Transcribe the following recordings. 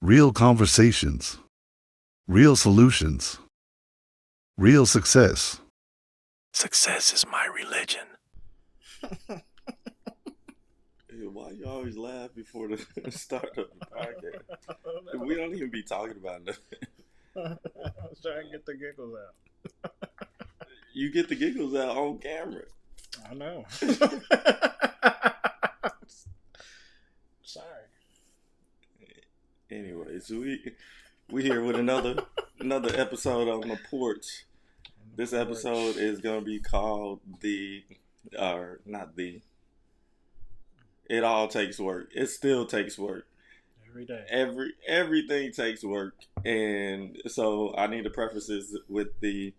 Real conversations, real solutions, real success. Success is my religion. Why you always laugh before the start of the podcast? We don't even be talking about nothing. I was trying to get the giggles out. You get the giggles out on camera. I know. Sorry. Anyways, we here with another episode on the porch. This episode is gonna be called It all takes work. It still takes work. Every day. Everything takes work, and so I need to preface this with the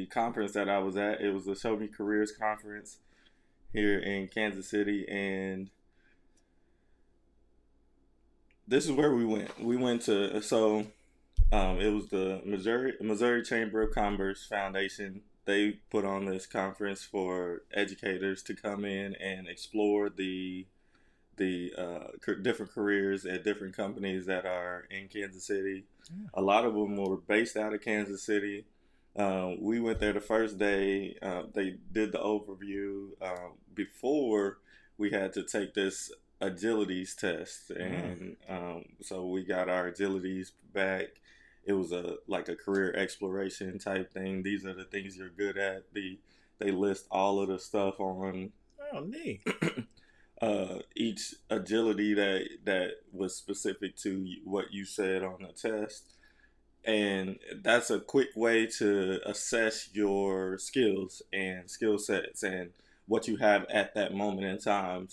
conference that I was at. It was the Show Me Careers conference here in Kansas City, and this is where we went. We went to it was the Missouri Chamber of Commerce Foundation. They put on this conference for educators to come in and explore the different careers at different companies that are in Kansas City. Yeah. A lot of them were based out of Kansas City. We went there the first day. They did the overview before we had to take this agilities test, and so we got our agilities back. It was a career exploration type thing. These are the things you're good at. They list all of the stuff on. Oh, neat. Each agility that was specific to what you said on the test, and that's a quick way to assess your skills and skill sets and what you have at that moment in time.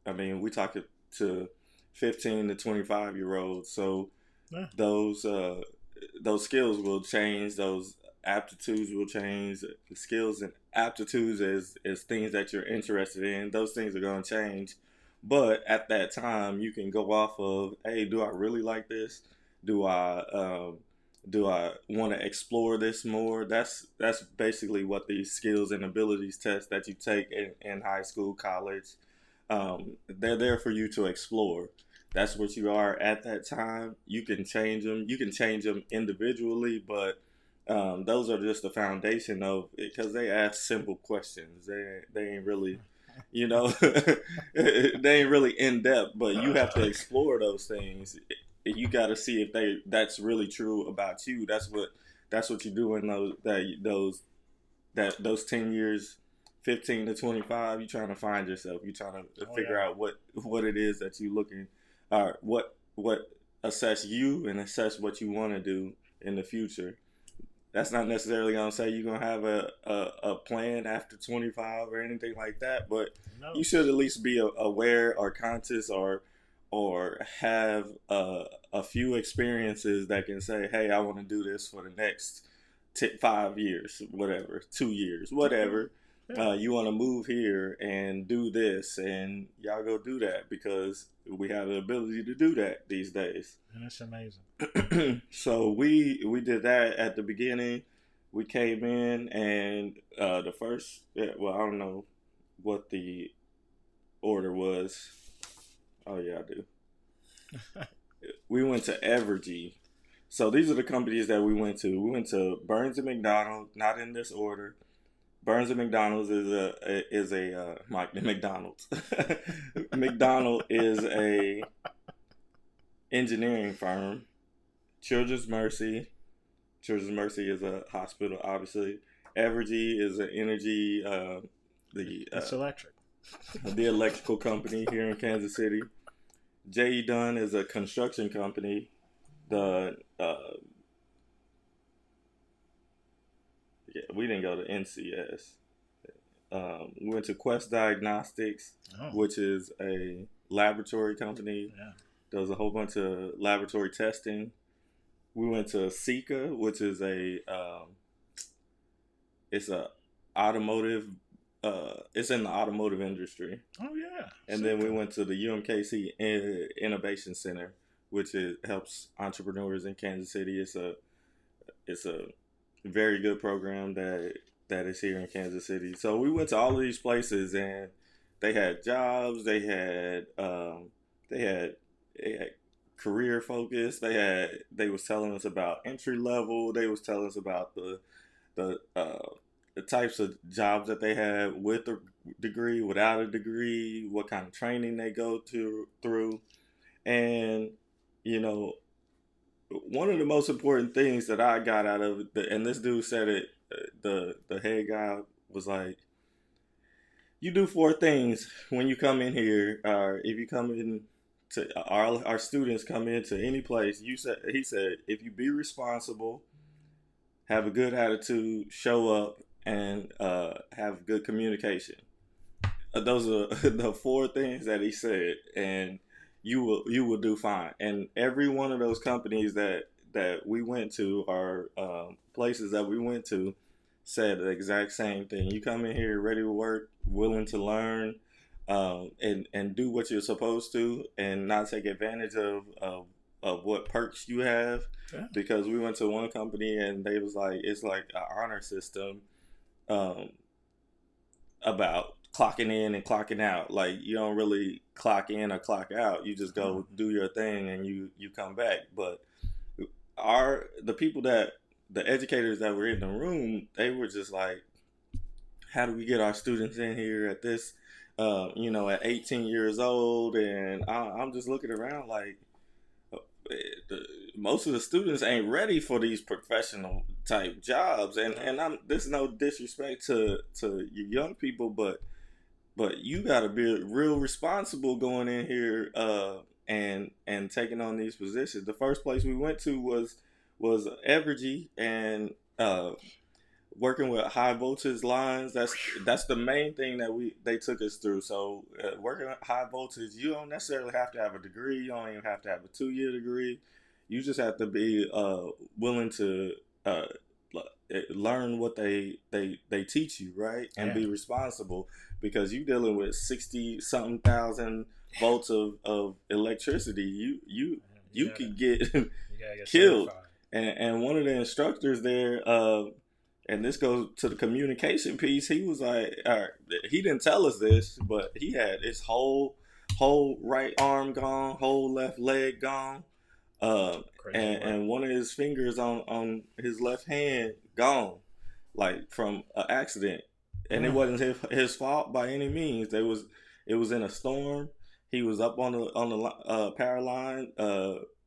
We talk to 15 to 25-year-olds, so yeah. Those skills will change. Those aptitudes will change. The skills and aptitudes is things that you're interested in. Those things are going to change. But at that time, you can go off of, hey, do I really like this? Do I want to explore this more? That's basically what these skills and abilities tests that you take in high school, college, they're there for you to explore. That's what you are at that time. You can change them. You can change them individually, but those are just the foundation of it, because they ask simple questions. They ain't really, they ain't really in depth. But you have to explore those things. You got to see if that's really true about you. That's what you do in those 10 years. 15 to 25, you're trying to find yourself. You're trying to figure out what it is that you're looking, or what assess you and assess what you want to do in the future. That's not necessarily going to say you're going to have a plan after 25 or anything like that, but you should at least be aware or conscious or have a few experiences that can say, hey, I want to do this for the next 5 years, whatever, 2 years, whatever. You want to move here and do this, and y'all go do that, because we have the ability to do that these days. That's amazing. So we did that at the beginning. We came in, and the first, I don't know what the order was. Oh yeah, I do. We went to W.R.K.H.R.D. So these are the companies that we went to. We went to Burns and McDonald, not in this order. Burns and McDonald's is a McDonald's. McDonald is a engineering firm. Children's Mercy is a hospital, obviously. W.R.K.H.R.D is an energy. It's electric. The electrical company here in Kansas City. J.E. Dunn is a construction company. We didn't go to NCS. We went to Quest Diagnostics, which is a laboratory company. Yeah. Does a whole bunch of laboratory testing. We went to Sika, which is it's a automotive. It's in the automotive industry. Oh yeah. And then we went to the UMKC Innovation Center, which helps entrepreneurs in Kansas City. It's a very good program that is here in Kansas City. So we went to all of these places, and they had jobs. They had career focused. They was telling us about entry level. They was telling us about the types of jobs that they had with a degree, without a degree, what kind of training they go through, and you know, one of the most important things that I got out of it, and this dude said it, the head guy was like, you do four things when you come in here. If you come in to our students come into any place, he said, if you be responsible, have a good attitude, show up, and have good communication. Those are the four things that he said, and you will do fine. And every one of those companies that we went to, or places that we went to, said the exact same thing. You come in here ready to work, willing to learn, and do what you're supposed to, and not take advantage of what perks you have. Yeah. Because we went to one company and they was like, it's like an honor system, um, about clocking in and clocking out. Like, you don't really clock in or clock out. You just go do your thing and you come back. But the people the educators that were in the room, they were just like, how do we get our students in here at this, at 18 years old? And I'm just looking around like, most of the students ain't ready for these professional type jobs, and this is no disrespect to you young people, but you got to be real responsible going in here, and taking on these positions. The first place we went to was Evergy, and working with high voltage lines. That's the main thing that they took us through. So working with high voltage, you don't necessarily have to have a degree. You don't even have to have a 2-year degree. You just have to be willing to learn what they teach you, right? And be responsible, because you're dealing with 60 something thousand volts of electricity. You could get killed. And one of the instructors there, and this goes to the communication piece. He was like, he didn't tell us this, but he had his whole right arm gone, whole left leg gone, and one of his fingers on his left hand gone, like from an accident. And it wasn't his fault by any means. It was in a storm. He was up on the power line,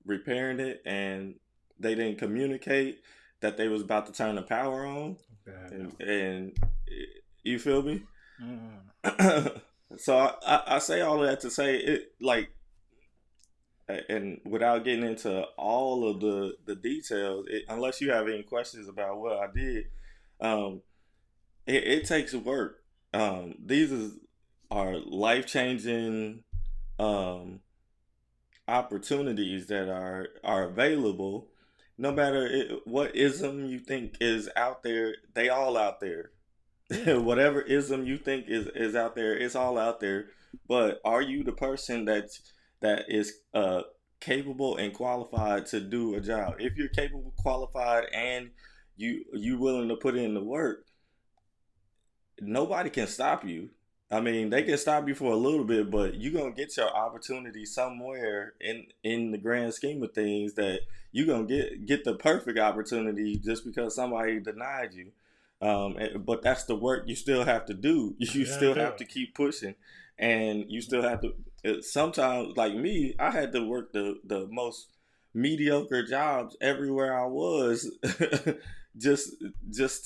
repairing it, and they didn't communicate that they was about to turn the power on. And you feel me? So I say all of that to say it, like, and without getting into all of the details, unless you have any questions about what I did, it takes work. These are life-changing opportunities that are available. No matter what ism you think is out there, they all out there. Whatever ism you think is out there, it's all out there. But are you the person that is capable and qualified to do a job? If you're capable, qualified, and you willing to put in the work, nobody can stop you. I mean, they can stop you for a little bit, but you're going to get your opportunity somewhere in the grand scheme of things, that you're going to get the perfect opportunity just because somebody denied you. But that's the work you still have to do. You still have to keep pushing, and you still have to, sometimes, like me, I had to work the most mediocre jobs everywhere I was just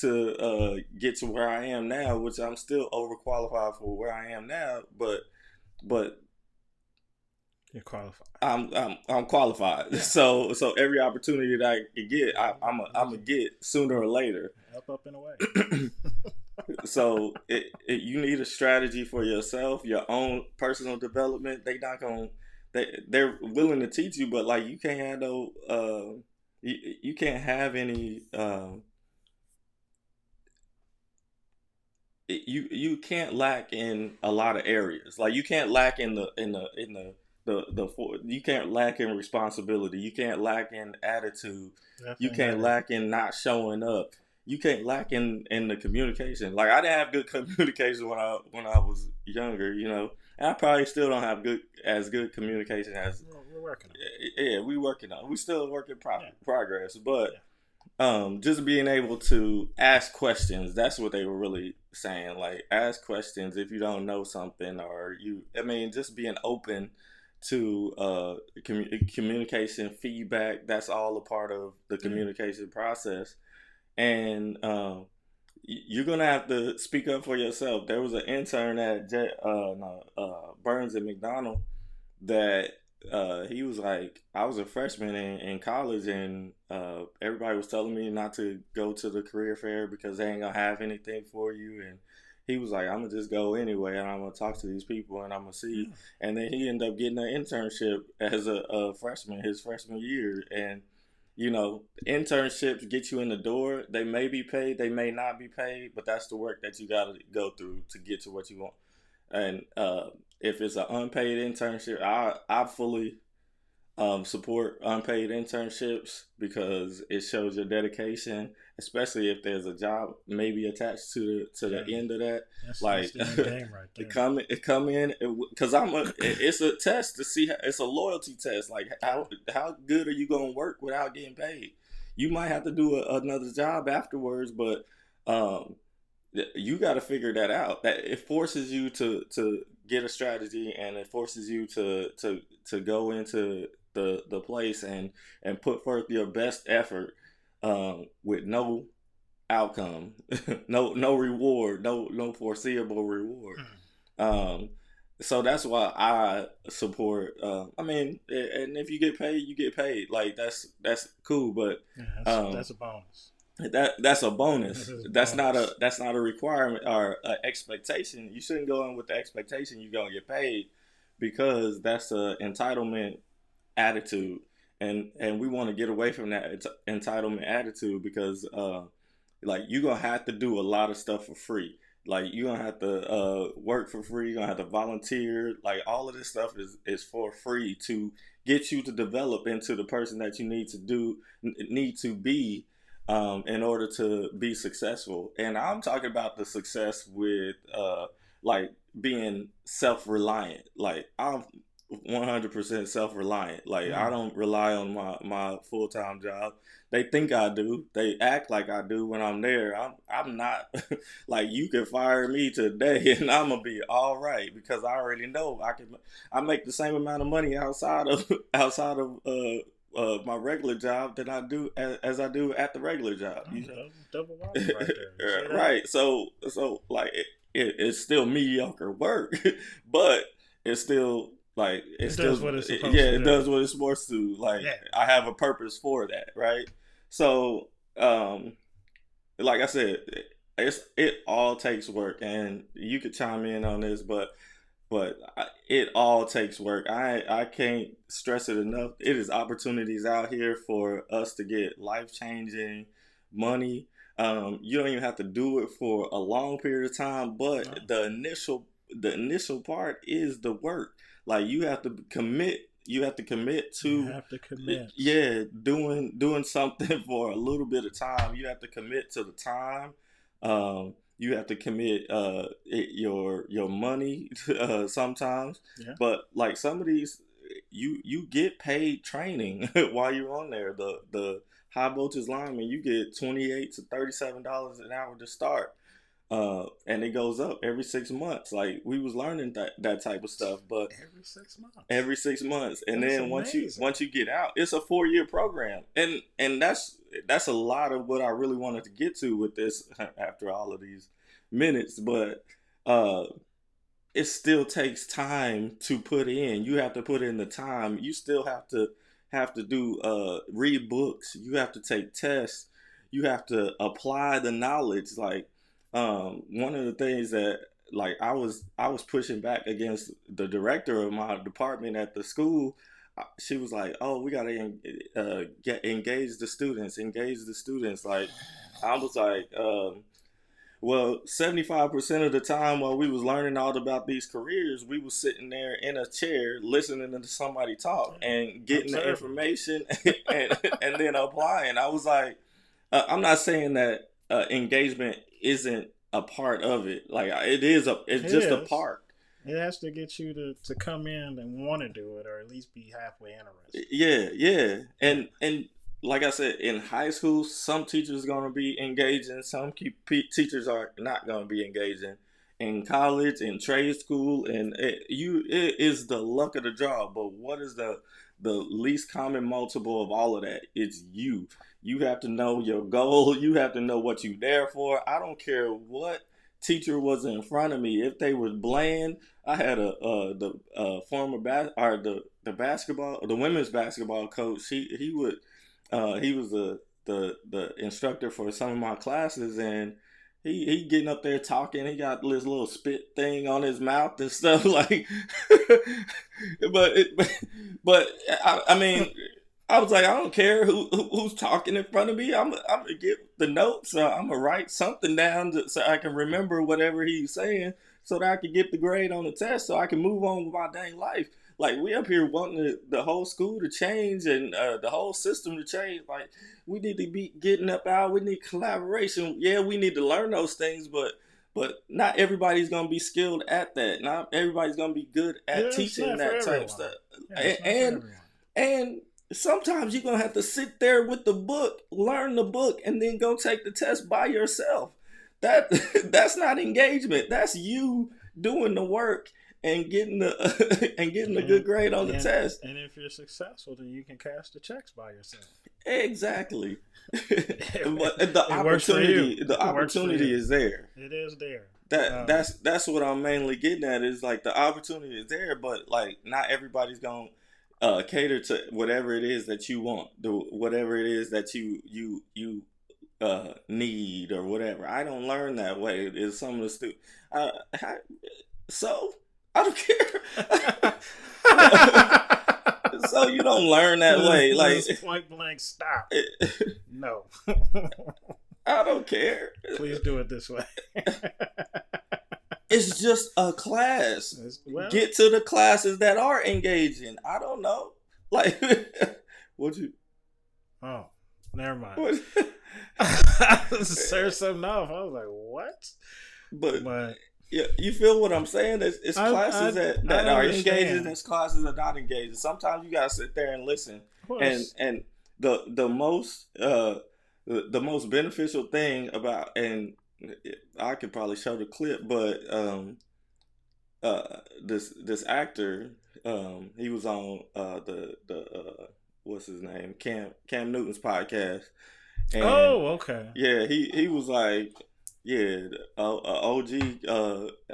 to get to where I am now, which I'm still overqualified for where I am now, but you're qualified. I'm qualified. Yeah. So every opportunity that I can get, I'm gonna get sooner or later. Up and away. So you need a strategy for yourself, your own personal development. They're willing to teach you, but like, you can't have no you can't have any you can't lack in a lot of areas. Like, you can't lack in the you can't lack in responsibility. You can't lack in attitude. Definitely. You can't lack in not showing up. You can't lack in the communication. Like, I didn't have good communication when I was younger, And I probably still don't have good communication as. We're working on it. Yeah, we working on. We still working Yeah. progress, but Yeah. just being able to ask questions. That's what they were really saying. Like, ask questions if you don't know something, or I mean, just being open to communication, feedback. That's all a part of the communication process. And you're gonna have to speak up for yourself. There was an intern at Burns and McDonald that he was like, I was a freshman in college, and everybody was telling me not to go to the career fair because they ain't gonna have anything for you. And he was like, I'm gonna just go anyway, and I'm gonna talk to these people, and I'm gonna see. And then he ended up getting an internship as a freshman, his freshman year. And internships get you in the door. They may be paid, they may not be paid, but that's the work that you got to go through to get to what you want. And if it's an unpaid internship, I fully support unpaid internships because it shows your dedication, especially if there's a job maybe attached to the end of that. That's Like, the end game right there. come in because it's a test to see. It's a loyalty test. Like, how good are you gonna work without getting paid? You might have to do another job afterwards, but you got to figure that out. That it forces you to get a strategy, and it forces you to go into the place and put forth your best effort with no outcome, no reward, no foreseeable reward. So that's why I support. I mean, and if you get paid, you get paid. Like, that's cool, but that's a bonus. That's a bonus. That's bonus. not a requirement or an expectation. You shouldn't go in with the expectation you're gonna get paid, because that's a entitlement attitude, and we want to get away from that entitlement attitude, because like, you're gonna have to do a lot of stuff for free. Like, you're gonna have to work for free. You're gonna have to volunteer. Like, all of this stuff is for free to get you to develop into the person that you need to be in order to be successful. And I'm talking about the success with like, being self-reliant. Like, I'm 100% self-reliant. Like, I don't rely on my full-time job. They think I do. They act like I do when I'm there. I'm not. Like, you can fire me today and I'm gonna be all right, because I already know I make the same amount of money outside of my regular job than I do as I do at the regular job. Double whammy right there. Right. So like, it's still mediocre work, but it's still like it does what it's supposed to do. It does what it's supposed to. Like, I have a purpose for that, right? So like I said, it all takes work, and you could chime in on this, but it all takes work. I can't stress it enough. It is opportunities out here for us to get life-changing money. You don't even have to do it for a long period of time, but the initial part is the work. Like, you have to commit. You have to commit to. Yeah, doing something for a little bit of time. You have to commit to the time. You have to commit your money sometimes. But like, some of these, you get paid training while you're on there. The high voltage lineman, you get $28 to $37 an hour to start. And it goes up every 6 months. Like, we was learning that type of stuff, but every 6 months, and then once you get out, it's a 4-year program, and that's a lot of what I really wanted to get to with this after all of these minutes. But it still takes time to put in. You have to put in the time. You still have to do read books. You have to take tests. You have to apply the knowledge. Like, one of the things that, like, I was pushing back against the director of my department at the school. She was like, "Oh, we gotta engage the students. Like, I was like, well, 75% of the time while we was learning all about these careers, we was sitting there in a chair listening to somebody talk and getting the information and then applying." I was like, I'm not saying that engagement isn't a part of it. Like, it's just a part. It has to get you to come in and want to do it, or at least be halfway interested. Yeah. And like I said, in high school, some teachers are going to be engaging, some teachers are not going to be engaging. In college, in trade school, and it is the luck of the draw. But what is the least common multiple of all of that? It's you. You have to know your goal. You have to know what you're there for. I don't care what teacher was in front of me. If they was bland, I had the former or the basketball, the women's basketball coach. He was the instructor for some of my classes, and he getting up there talking. He got this little spit thing on his mouth and stuff like. but it, but I mean, I was like, I don't care who's talking in front of me. I'm gonna get the notes. I'm gonna write something down so I can remember whatever he's saying, so that I can get the grade on the test, so I can move on with my dang life. Like, we up here wanting the whole school to change and the whole system to change. Like, we need to be getting up out. We need collaboration. Yeah, we need to learn those things, but not everybody's gonna be skilled at that. Not everybody's gonna be good at teaching that type of stuff. And sometimes you're gonna have to sit there with the book, learn the book, and then go take the test by yourself. That's not engagement. That's you doing the work and getting the good grade on the test. And if you're successful, then you can cash the checks by yourself. Exactly. But the opportunity is there. It is there. That's what I'm mainly getting at, is like the opportunity is there, but like not everybody's gonna cater to whatever it is that you want, whatever it is that you need or whatever. I don't learn that way. It's some of the stupid. So I don't care. So you don't learn that way. Like, point blank, stop. No. I don't care. Please do it this way. It's just a class. Get to the classes that are engaging. I don't know. Like, what you? Oh, never mind. Serve something off. I was like, what? But yeah, you feel what I'm saying? It's classes that are engaging. It's classes that are not engaging. Sometimes you gotta sit there and listen. And the most beneficial thing about, and I could probably show the clip, but this actor, he was on the what's his name, Cam Newton's podcast. And okay. Yeah, he was like, yeah, OG.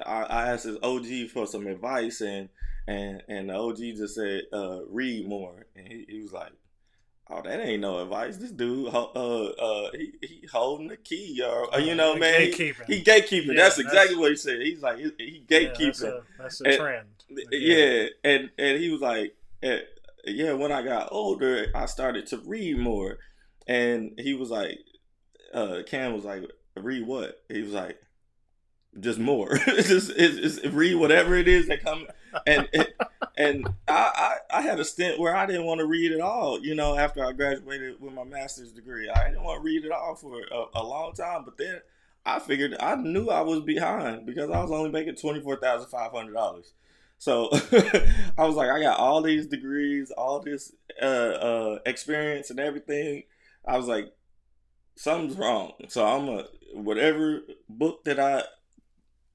I asked his OG for some advice, and the OG just said, read more, and he was like, oh, that ain't no advice. This dude, he holding the key, or you know, man, he gatekeeping. Yeah, that's exactly what he said. He's like, he gatekeeping. Yeah, that's a trend. Yeah, and he was like, yeah, when I got older, I started to read more, and he was like, Cam was like, read what? He was like, just more. Just read whatever it is that come. And I had a stint where I didn't want to read at all. You know, after I graduated with my master's degree, I didn't want to read at all for a long time. But then I knew I was behind because I was only making $24,500. So I was like, I got all these degrees, all this experience and everything. I was like, something's wrong. So whatever book that I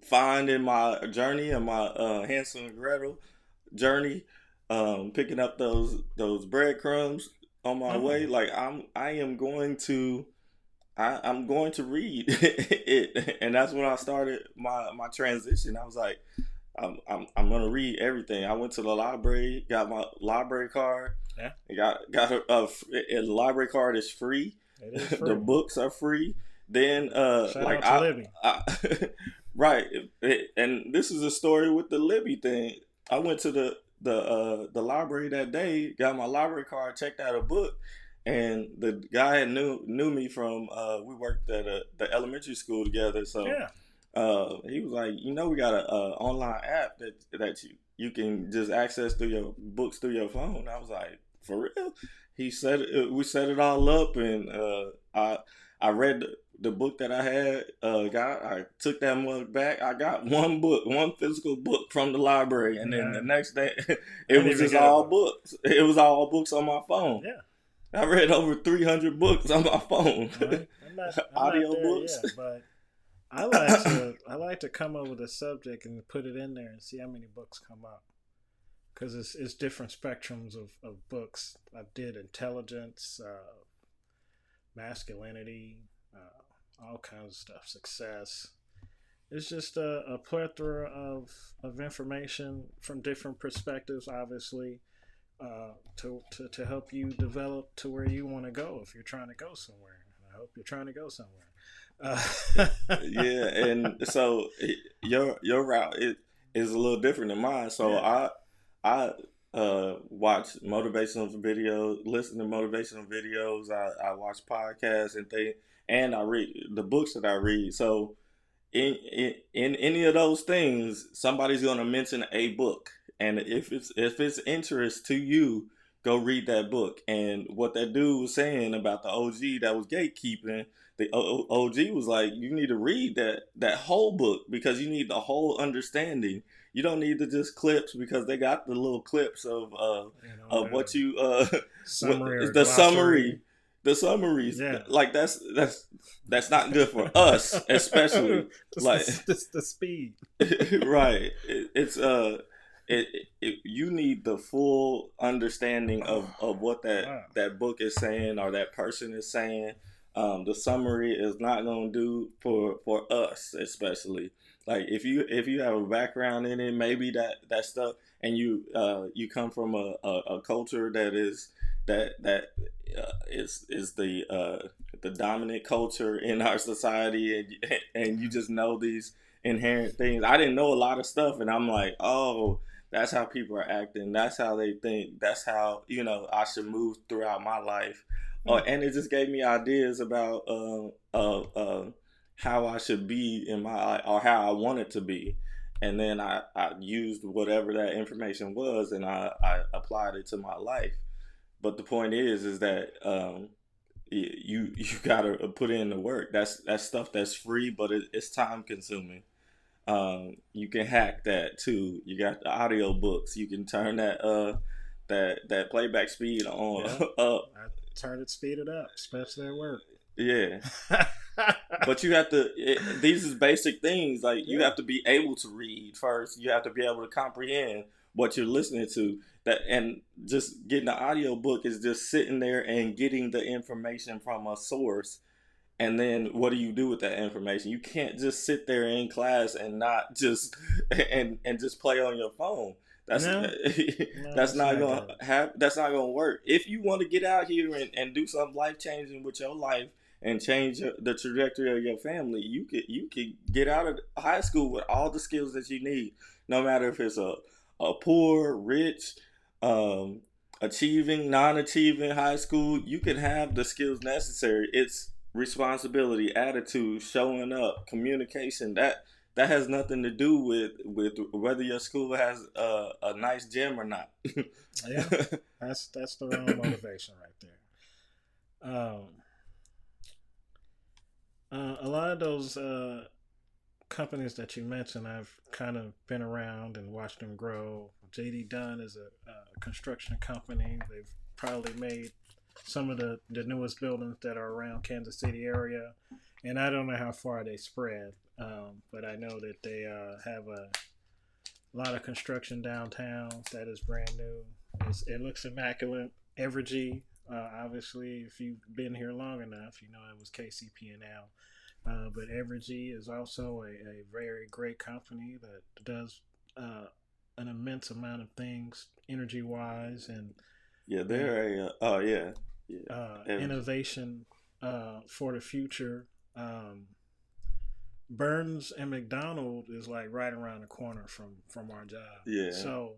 find in my journey, and my Hansel and Gretel journey, picking up those breadcrumbs on my way, like I'm going to read it, and that's when I started my transition. I was like, I'm gonna read everything. I went to the library, got my library card. Yeah, got a library card is free. It is free. The books are free. Then Shout out to Libby. Right, and this is a story with the Libby thing. I went to the library that day, got my library card, checked out a book, and the guy knew me from we worked at the elementary school together. So yeah. He was like, you know, we got a online app that you can just access through your books through your phone. I was like, for real. He set it, we set it all up, and I read the book that I had. I took that mug back. I got one book, one physical book from the library, and then the next day, I it didn't was even just get a all book. books. It was all books on my phone. Yeah. I read over 300 books on my phone. Right. I'm not Audio there books. yet, but I like to come up with a subject and put it in there and see how many books come up. Because it's different spectrums of books. I did intelligence, masculinity, all kinds of stuff, success. It's just a plethora of information from different perspectives, obviously, to help you develop to where you want to go if you're trying to go somewhere. And I hope you're trying to go somewhere. Yeah, and so your route is a little different than mine. So Yeah. I watch motivational videos, listen to motivational videos. I watch podcasts and things, and I read the books that I read. So in any of those things, somebody's going to mention a book, and if it's interest to you, go read that book. And what that dude was saying about the OG that was gatekeeping, the OG was like, you need to read that whole book because you need the whole understanding. You don't need to just clips because they got the little clips of The what you summary or the glossary. summary, the summaries. Yeah. Like that's not good for us, especially like The speed. right. You need the full understanding of what Wow. that book is saying or that person is saying. The summary is not going to do for us, especially like if you have a background in it, maybe that stuff, and you come from a culture that is the dominant culture in our society, and you just know these inherent things. I didn't know a lot of stuff, and I'm like, oh, that's how people are acting. That's how they think. That's how I should move throughout my life. And it just gave me ideas about how I should be in my or how I want it to be. And then I used whatever that information was, and I applied it to my life. But the point is that you gotta put in the work. That's stuff that's free, but it's time consuming. You can hack that too. You got the audio books. You can turn that playback speed on Yeah. up. I turned it, speed it up, especially at work. Yeah, but you have to. These is basic things. Like you Yeah. have to be able to read first. You have to be able to comprehend what you're listening to. That and just getting the audio book is just sitting there and getting the information from a source. And then what do you do with that information? You can't just sit there in class and not just and just play on your phone. That's No, that's it's not not gonna good. have that's not gonna work. If you want to get out here and do something life changing with your life and change the trajectory of your family, you could get out of high school with all the skills that you need, no matter if it's a poor, rich, um, achieving, non-achieving high school. You can have the skills necessary. It's responsibility, attitude, showing up, communication. That has nothing to do with whether your school has a nice gym or not. Yeah, that's the wrong motivation right there. A lot of those companies that you mentioned, I've kind of been around and watched them grow. JD Dunn is a construction company. They've probably made some of the newest buildings that are around Kansas City area, and I don't know how far they spread, but I know that they have a lot of construction downtown that is brand new. It looks immaculate. Evergy, obviously, if you've been here long enough, you know it was KCP&L. But Evergy is also a very great company that does an immense amount of things energy wise Yeah, and they're a oh yeah, yeah. innovation for the future. Burns and McDonald is like right around the corner from our job. Yeah, So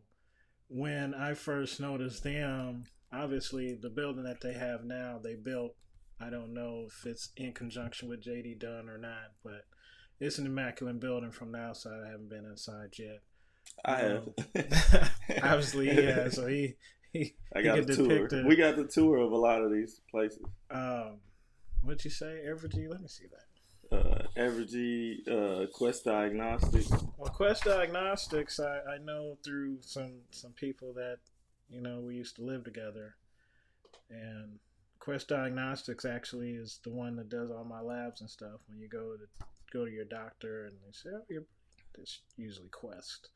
when I first noticed them, obviously the building that they have now, they built. I don't know if it's in conjunction with JD Dunn or not, but it's an immaculate building from the outside. I haven't been inside yet. I have. Obviously, yeah. So he I he got a could tour. depict it. We got the tour of a lot of these places. What'd you say, Evergy? Let me see that. Evergy, Quest Diagnostics. Well, Quest Diagnostics, I know through some people that we used to live together, and Quest Diagnostics actually is the one that does all my labs and stuff. When you go to your doctor and they say, "Oh, it's usually Quest."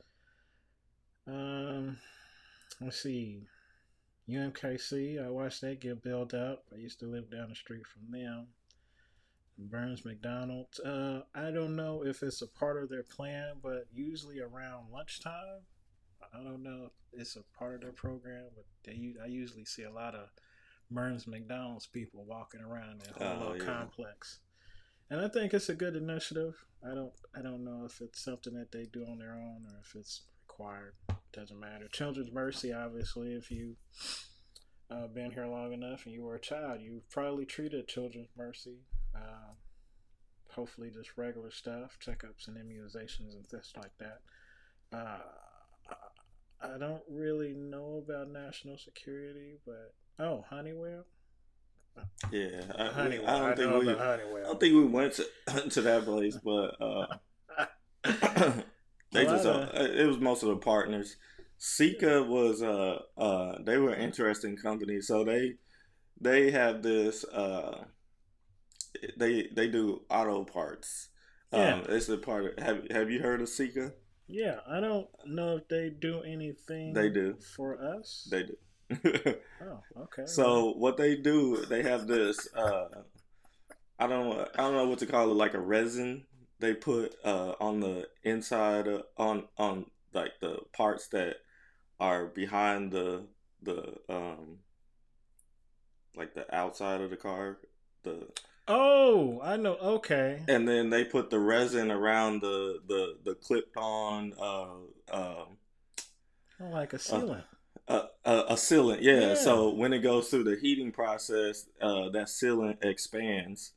Let's see, UMKC. I watched that get built up. I used to live down the street from them. Burns McDonald's. I don't know if it's a part of their plan, but usually around lunchtime, I don't know if it's a part of their program, but I usually see a lot of Burns McDonald's people walking around that whole little complex, and I think it's a good initiative. I don't know if it's something that they do on their own or if it's required. Doesn't matter. Children's Mercy, obviously, if you been here long enough and you were a child, you probably treated Children's Mercy. Hopefully just regular stuff, checkups and immunizations and things like that. I don't really know about national security, but Honeywell. Yeah, Honeywell. I don't think we went to that place, but it was most of the partners. Sika was they were an interesting company. So they have this they do auto parts. It's a part of, have you heard of Sika? Yeah, I don't know if they do anything. They do for us. They do. Oh, okay. So what they do, they have this I don't know what to call it, like a resin they put on the inside on like the parts that are behind the like the outside of the car. Oh, I know. Okay. And then they put the resin around the clipped on like a sealant. A sealant, yeah. So when it goes through the heating process, that sealant expands,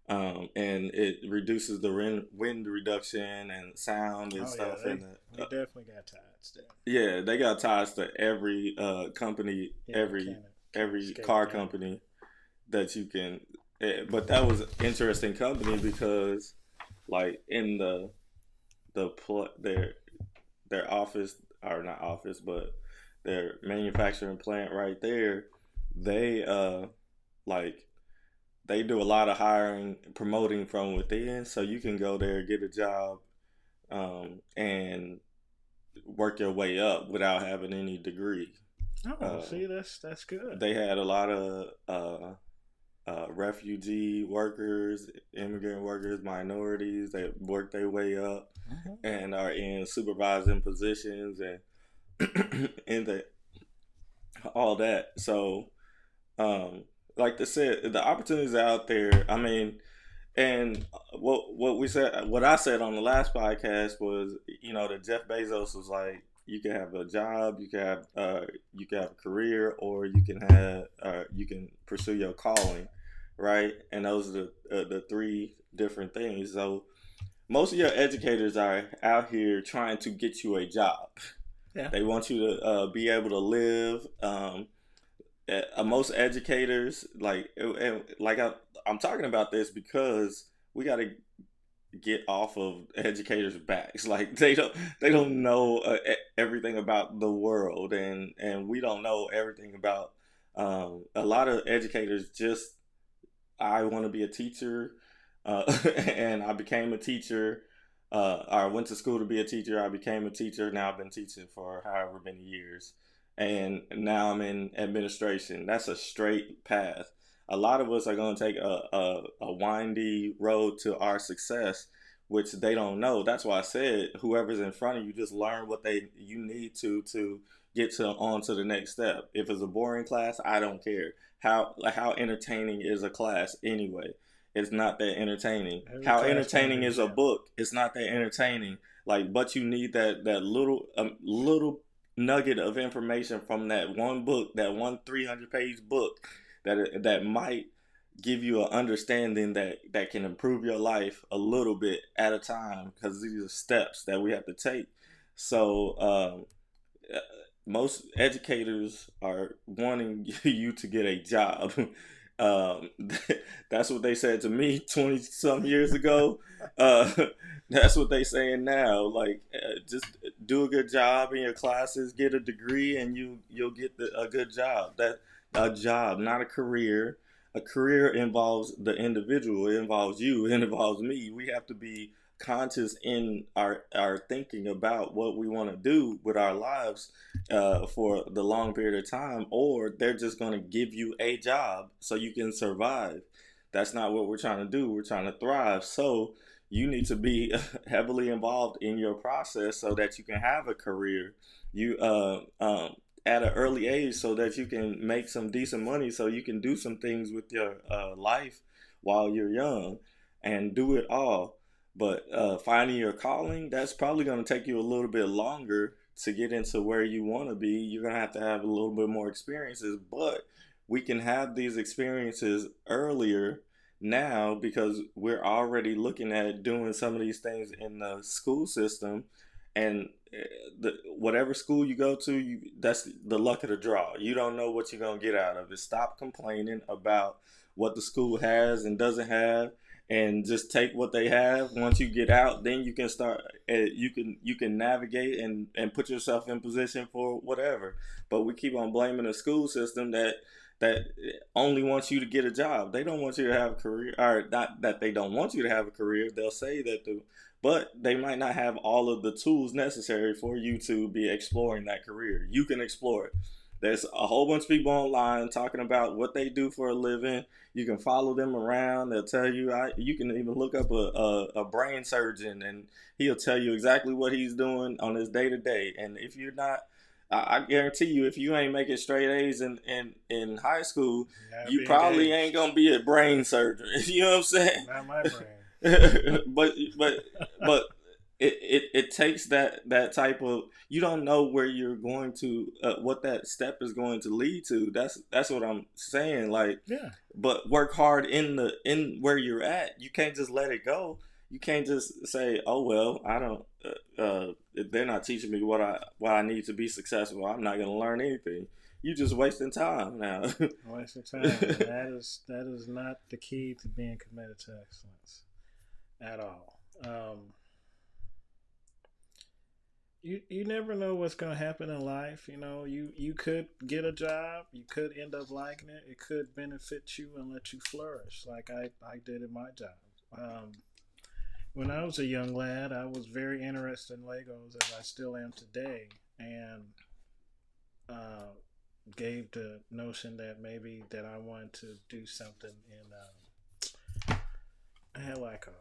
and it reduces the wind reduction and sound and stuff. Yeah, they definitely got ties there. Yeah, they got ties to every company, every car company that you can. But that was an interesting company because, like in their office, or not office, but their manufacturing plant right there, they they do a lot of hiring, promoting from within. So you can go there, get a job, and work your way up without having any degree. See, that's good. They had a lot of refugee workers, immigrant workers, minorities that work their way up and are in supervising positions and all that. So, like I said, the opportunities out there. I mean, and what I said on the last podcast was, that Jeff Bezos was like, you can have a job, you can have a career, or you can pursue your calling, right? And those are the three different things. So most of your educators are out here trying to get you a job. Yeah. They want you to be able to live. Most educators, I'm talking about this because we got to get off of educators' backs. Like they don't know everything about the world, and we don't know everything about a lot of educators. Just I want to be a teacher, and I became a teacher. I went to school to be a teacher. I became a teacher. Now I've been teaching for however many years. And now I'm in administration. That's a straight path. A lot of us are going to take a windy road to our success, which they don't know. That's why I said whoever's in front of you, just learn what you need to get on to the next step. If it's a boring class, I don't care. How entertaining is a class anyway? It's not that entertaining. How entertaining is a book? It's not that entertaining. But you need that little nugget of information from that one book, that one 300-page book that might give you an understanding that can improve your life a little bit at a time, because these are steps that we have to take. So most educators are wanting you to get a job. Um, that's what they said to me 20 some years ago. Uh, that's what they saying now. Like, just do a good job in your classes, get a degree, and you'll get a good job. That a job, not a career. A career involves the individual. It involves you. It involves me. We have to be conscious in our thinking about what we want to do with our lives for the long period of time, or they're just going to give you a job so you can survive. That's not what we're trying to do. We're trying to thrive. So you need to be heavily involved in your process so that you can have a career. You at an early age so that you can make some decent money so you can do some things with your life while you're young and do it all. But finding your calling, that's probably going to take you a little bit longer to get into where you want to be. You're going to have a little bit more experiences, but we can have these experiences earlier now because we're already looking at doing some of these things in the school system. And whatever school you go to, that's the luck of the draw. You don't know what you're going to get out of it. Stop complaining about what the school has and doesn't have, and just take what they have. Once you get out, then you can start. You can navigate and put yourself in position for whatever. But we keep on blaming the school system that only wants you to get a job. They don't want you to have a career, or not that they don't want you to have a career. They'll say that but they might not have all of the tools necessary for you to be exploring that career. You can explore it. There's a whole bunch of people online talking about what they do for a living. You can follow them around. They'll tell you. You can even look up a brain surgeon, and he'll tell you exactly what he's doing on his day to day. And if you're not, I guarantee you, if you ain't making straight A's in high school, you probably ain't gonna be a brain surgeon. You know what I'm saying? Not my brain. but it takes that type of, you don't know where you're going to what that step is going to lead to. That's what I'm saying. Like, Yeah. but work hard in where you're at. You can't just let it go. You can't just say, oh well, I don't they're not teaching me what I need to be successful. I'm not going to learn anything. You just wasting time now. Wasting time. That is not the key to being committed to excellence at all. You never know what's going to happen in life. You know, you could get a job, you could end up liking it, it could benefit you and let you flourish, like I did in my job. When I was a young lad, I was very interested in Legos, as I still am today, and uh, gave the notion that maybe that I wanted to do something in. I had like a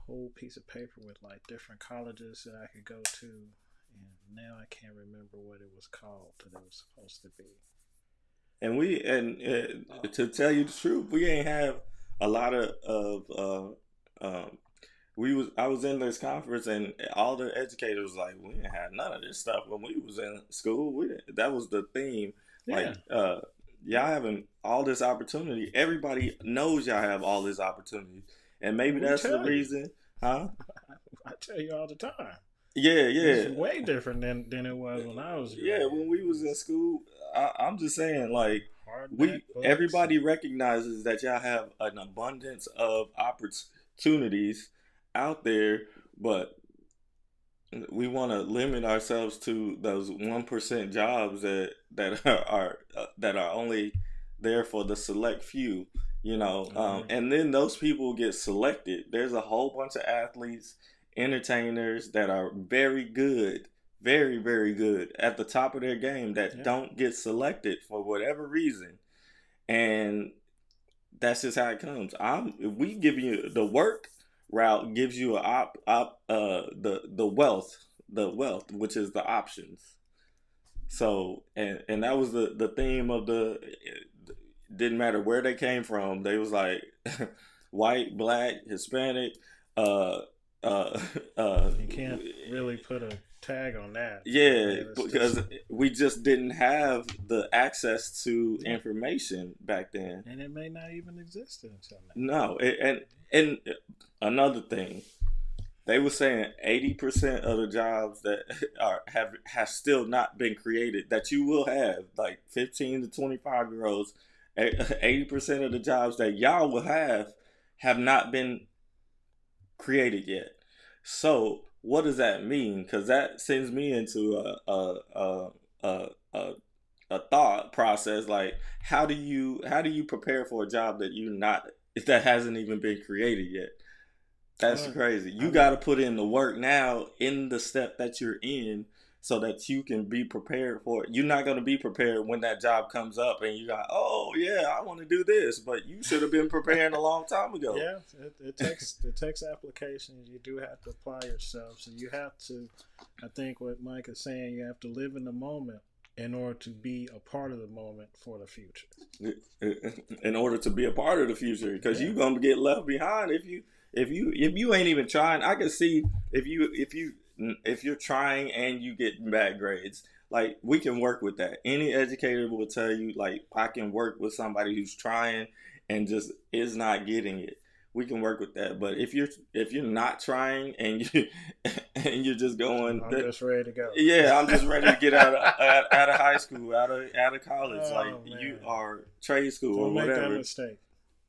whole piece of paper with like different colleges that I could go to, and now I can't remember what it was called that it was supposed to be. And to tell you the truth, we ain't have a lot of I was in this conference, and all the educators was like, we didn't have none of this stuff when we was in school. That was the theme. Yeah. Like, y'all having all this opportunity. Everybody knows y'all have all this opportunity, and maybe that's the reason, huh? I tell you all the time. Yeah, It's way different than it was when I was. Yeah, when we was in school, I'm just saying, like, Hardback books. everybody recognizes that y'all have an abundance of opportunities out there, but we want to limit ourselves to those 1% jobs that are only there for the select few, you know. And then those people get selected. There's a whole bunch of athletes, entertainers that are very good, very, very good at the top of their game that don't get selected for whatever reason. And that's just how it comes. We give you the work route, gives you the wealth, which is the options. So and that was the theme of it didn't matter where they came from. They was like white, black, Hispanic. You can't really put a tag on that. Yeah, because we just didn't have the access to information back then, and it may not even exist until now. No, and another thing, They were saying 80% of the jobs that have still not been created that you will have, like 15 to 25-year-olds, 80% of the jobs that y'all will have not been created yet. So what does that mean? Because that sends me into a, a a thought process. Like, how do you prepare for a job that hasn't even been created yet? That's crazy. You got to put in the work now in the step that you're in so that you can be prepared for it. You're not going to be prepared when that job comes up and you got, oh yeah, I want to do this, but you should have been preparing a long time ago. Yeah, it takes applications. You do have to apply yourself. So you have to, I think what Mike is saying, you have to live in the moment in order to be a part of the moment for the future. In order to be a part of the future, because you're gonna get left behind if you ain't even trying. I can see if you're trying and you get bad grades. Like, we can work with that. Any educator will tell you, like, I can work with somebody who's trying and just is not getting it. We can work with that. But if you're not trying and you're just going, I'm just ready to go. Yeah, I'm just ready to get out of high school, out of college. Oh, like, man. you are trade school or Don't make whatever. that mistake.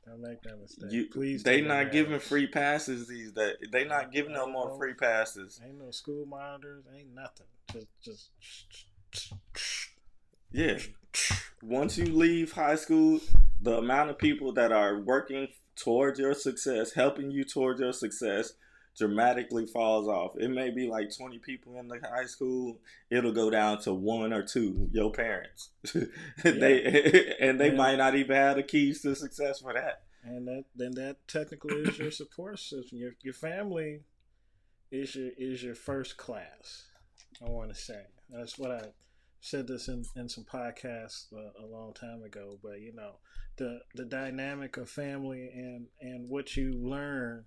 Don't make that mistake. Please. They take not advantage. giving free passes these days. They not giving no more free passes. Ain't no school monitors. Ain't nothing. Just. Yeah. Once you leave high school, the amount of people that are working towards your success, helping you towards your success, dramatically falls off. It may be like 20 people in the high school. It'll go down to 1 or 2, your parents. They might not even have the keys to success for that. And that technically is your support system. Your family is your first class. I want to say that's what I said this in some podcasts a long time ago. But the dynamic of family and what you learn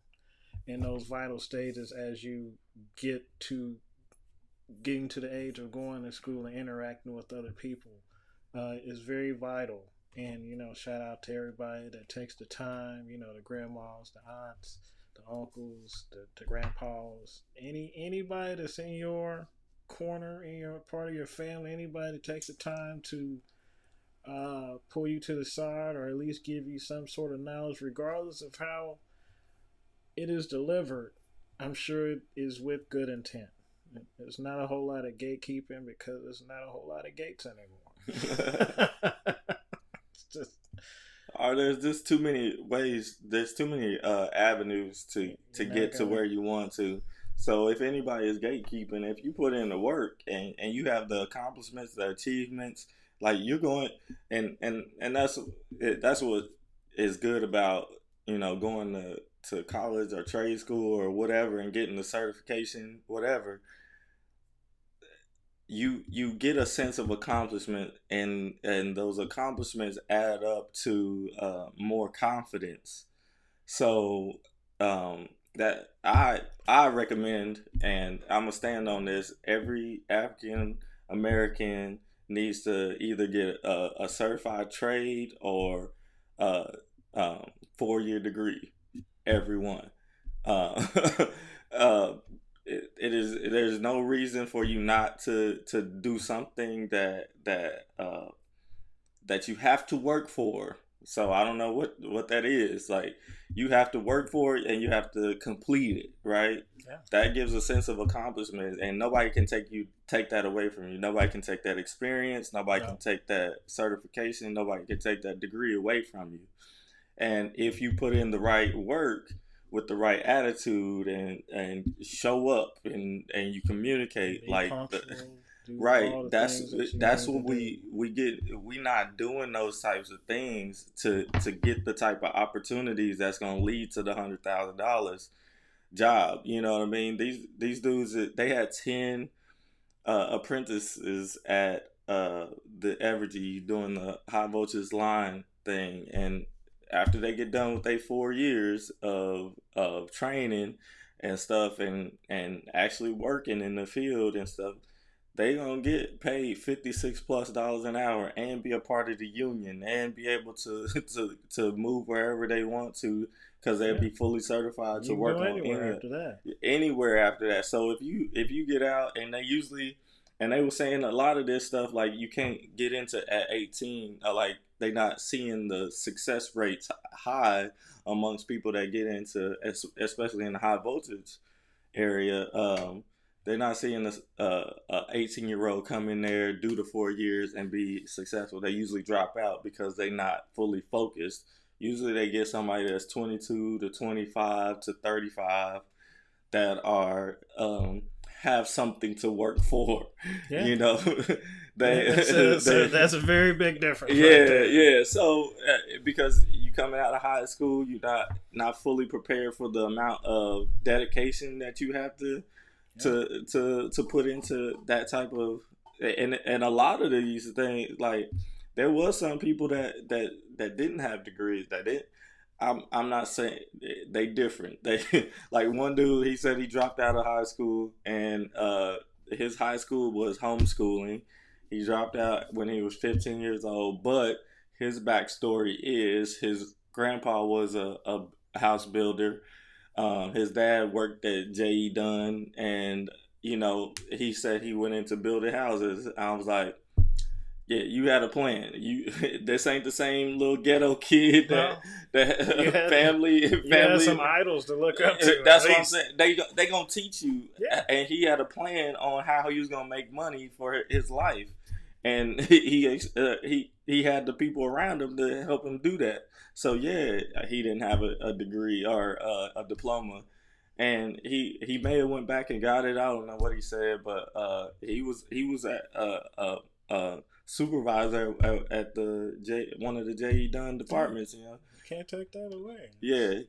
in those vital stages as you getting to the age of going to school and interacting with other people is very vital. And shout out to everybody that takes the time. The grandmas, the aunts, the uncles, the grandpas, anybody that's in your corner, in your part of your family, anybody that takes the time to pull you to the side or at least give you some sort of knowledge, regardless of how it is delivered. I'm sure it is with good intent. There's not a whole lot of gatekeeping because there's not a whole lot of gates anymore. There's just too many ways. There's too many avenues to get to where you want to. So if anybody is gatekeeping, if you put in the work and you have the accomplishments, the achievements, like, you're going, and that's what is good about going to college or trade school or whatever and getting the certification, whatever. You get a sense of accomplishment, and those accomplishments add up to more confidence. So that I recommend, and I'm gonna stand on this. Every African American needs to either get a certified trade or a 4-year degree. Everyone. Uh, there's no reason for you not to do something that you have to work for. So I don't know what that is. Like, you have to work for it and you have to complete it, right? Yeah. That gives a sense of accomplishment, and nobody can take that away from you. Nobody can take that experience. Nobody can take that certification. Nobody can take that degree away from you. And if you put in the right work with the right attitude and show up and you communicate, like, right, that's what we get. We not doing those types of things to get the type of opportunities that's going to lead to the $100,000 job. You know what I mean? These dudes, they had 10 apprentices at the Evergy doing the high voltage line thing, and after they get done with their 4 years of training and stuff, and actually working in the field and stuff, they gonna get paid $56+ an hour and be a part of the union and be able to to move wherever they want to because they'll Yeah, be fully certified to you can work go on anywhere after that. anywhere after that. So if you get out and they usually and they were saying a lot of this stuff like you can't get into at 18 like they not seeing the success rates high amongst people that get into especially in the high voltage area. They're not seeing a 18-year-old come in there, do the 4 years, and be successful. They usually drop out because they're not fully focused. Usually, they get somebody that's 22 to 25 to 35 that are have something to work for. Yeah, You know, that's a very big difference, right yeah, there. yeah. So because you coming out of high school, you're not fully prepared for the amount of dedication that you have Yeah. to put into that type of and a lot of these things like there was some people that didn't have degrees that didn't. I'm not saying they different. They like one dude. He said he dropped out of high school and his high school was homeschooling. He dropped out when he was 15 years old, but his backstory is his grandpa was a house builder. His dad worked at J.E. Dunn, and you know he said he went into building houses. I was like, yeah, you had a plan. You this ain't the same little ghetto kid No, you that had you had some family. idols to look up to at That's what I'm least. saying. They gonna teach you, Yeah, and he had a plan on how he was gonna make money for his life, and he had the people around him to help him do that. So yeah, he didn't have a degree or a diploma, and he may have went back and got it. I don't know what he said, but he was at supervisor at the one of the J.E. Dunn yeah. departments. You know, You can't take that away. yeah.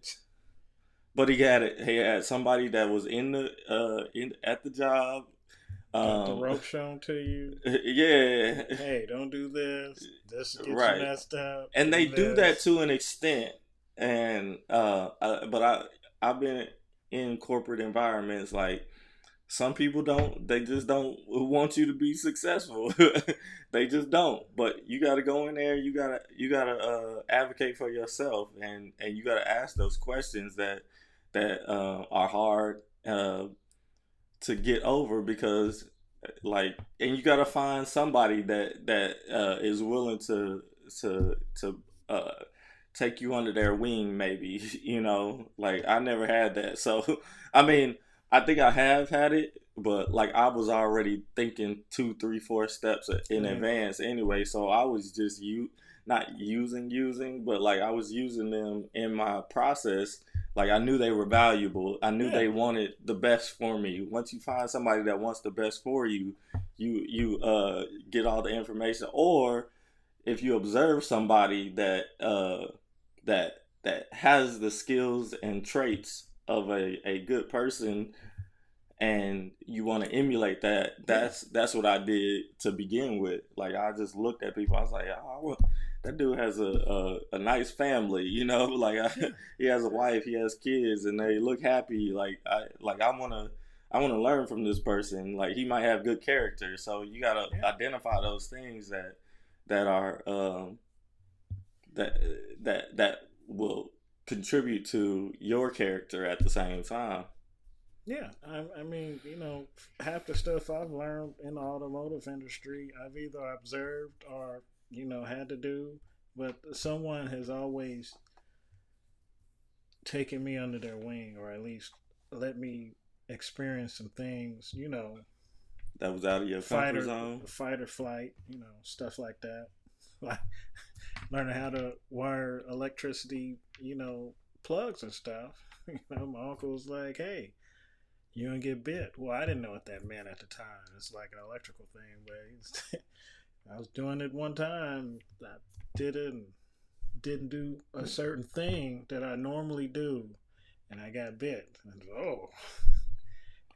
But he had it. He had somebody that was in the in at the job. Got the Um, rope shown to you. yeah, Hey, don't do this. This gets you right. messed up. And Do they do that this. to an extent. And but I've been in corporate environments like some people don't. They just don't want you to be successful. They just don't. But you got to go in there. You gotta advocate for yourself, and you got to ask those questions that are hard to get over because like and you got to find somebody that is willing to uh, take you under their wing maybe you know like I never had that so I mean I think I have had it but like I was already thinking 2 3 4 steps in Yeah. advance anyway so I was just not using but like I was using them in my process like I knew they were valuable. I knew Yeah. they wanted the best for me. Once you find somebody that wants the best for you, you get all the information. Or if you observe somebody that has the skills and traits of a good person, and you want to emulate that, Yeah. that's what I did to begin with. Like I just looked at people. I was like, oh, that dude has a nice family, you know. Like Yeah. he has a wife, he has kids, and they look happy. I wanna learn from this person. Like he might have good character, so you gotta Yeah. identify those things that are that that will contribute to your character at the same time. Yeah, I mean, half the stuff I've learned in the automotive industry, I've either observed or, had to do, but someone has always taken me under their wing or at least let me experience some things, That was out of your fight comfort or zone. fight or flight, stuff like that. Like learning how to wire electricity, plugs and stuff. My uncle was like, "Hey, you don't get bit." Well, I didn't know what that meant at the time. It's like an electrical thing, but I was doing it one time. I did it and didn't do a certain thing that I normally do, and I got bit. And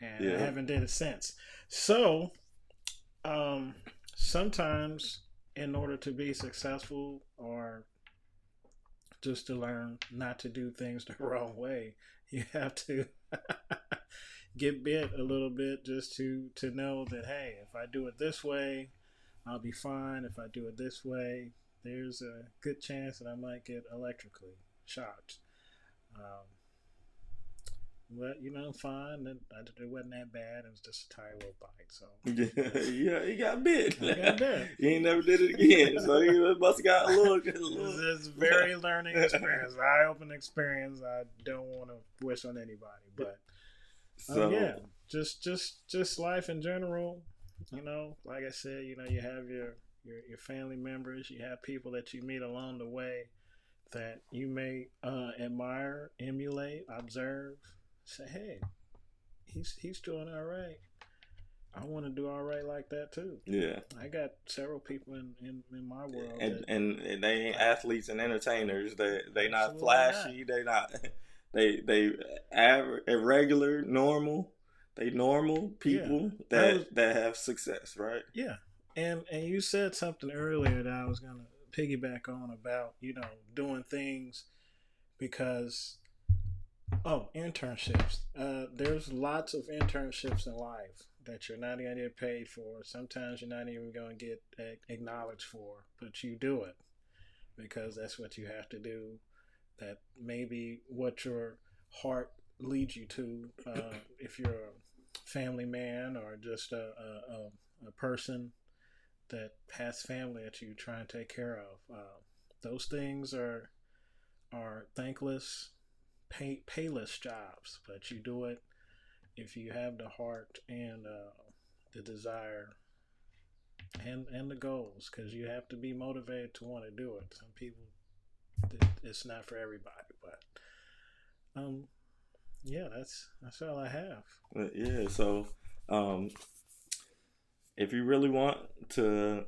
and I Yeah. haven't did it since. So, sometimes in order to be successful or just to learn not to do things the wrong way, you have to get bit a little bit just to know that, hey, if I do it this way, I'll be fine. If I do it this way, there's a good chance that I might get electrically shocked. Um, but fine. It wasn't that bad. It was just a tiny little bite. So Yeah, he got bit. I got bit. He ain't never did it again. So he must have got a little. It's very learning experience, eye-opening experience. I don't want to wish on anybody, but yeah, just life in general. Like I said, you have your family members, you have people that you meet along the way that you may admire, emulate, observe. Say, hey, he's doing all right. I want to do all right like that too. Yeah, I got several people in my world, and they ain't athletes and entertainers. They not Absolutely flashy. They not they regular normal. They normal people that have success, right? Yeah, and you said something earlier that I was gonna piggyback on about doing things because internships. There's lots of internships in life that you're not gonna get paid for. Sometimes you're not even gonna get acknowledged for, but you do it because that's what you have to do. That may be what your heart leads you to. If you're a family man or just a person that has family that you try and take care of, those things are thankless, payless jobs, but you do it if you have the heart and the desire and the goals, because you have to be motivated to want to do it. Some people, it's not for everybody, but yeah, that's all I have. Yeah, so if you really want to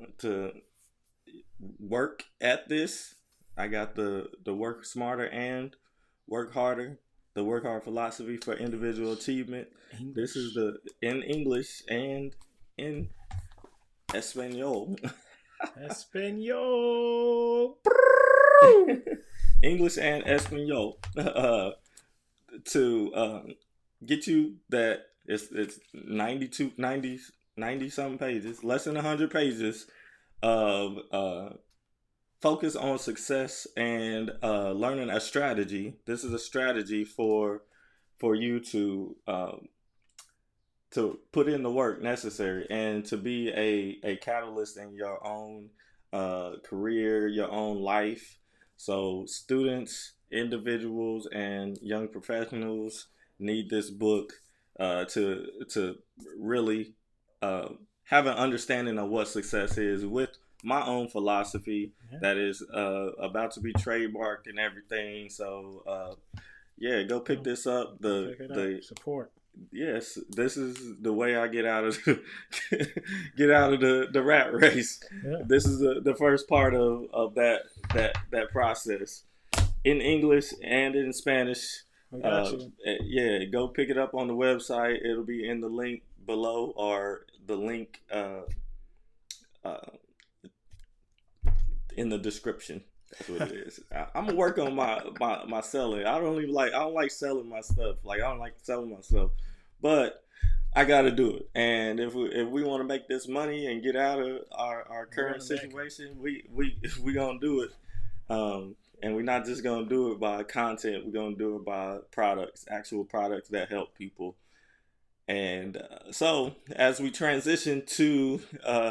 work at this, I got the work smarter and work harder, the work hard philosophy for individual achievement. English. This is the in English and in Espanol. Espanol. English and Espanol. To get you that it's 90 something pages, less than 100 pages of focus on success and learning a strategy. This is a strategy for you to put in the work necessary and to be a catalyst in your own career, your own life. So students, individuals, and young professionals need this book to really have an understanding of what success is with my own philosophy that is about to be trademarked and everything. So yeah, go pick this up. The support. Yes, this is the way I get out of the rat race. Yeah. This is the first part of that process in English and in Spanish. I got you. Yeah, go pick it up on the website. It'll be in the link below or the link in the description. That's what it is. I'm gonna work on my selling. I don't like selling my stuff. Like I don't like selling myself, but I got to do it. And if we want to make this money and get out of our current situation, we gonna do it. And we're not just gonna do it by content. We're gonna do it by products, actual products that help people. And so, as we transition to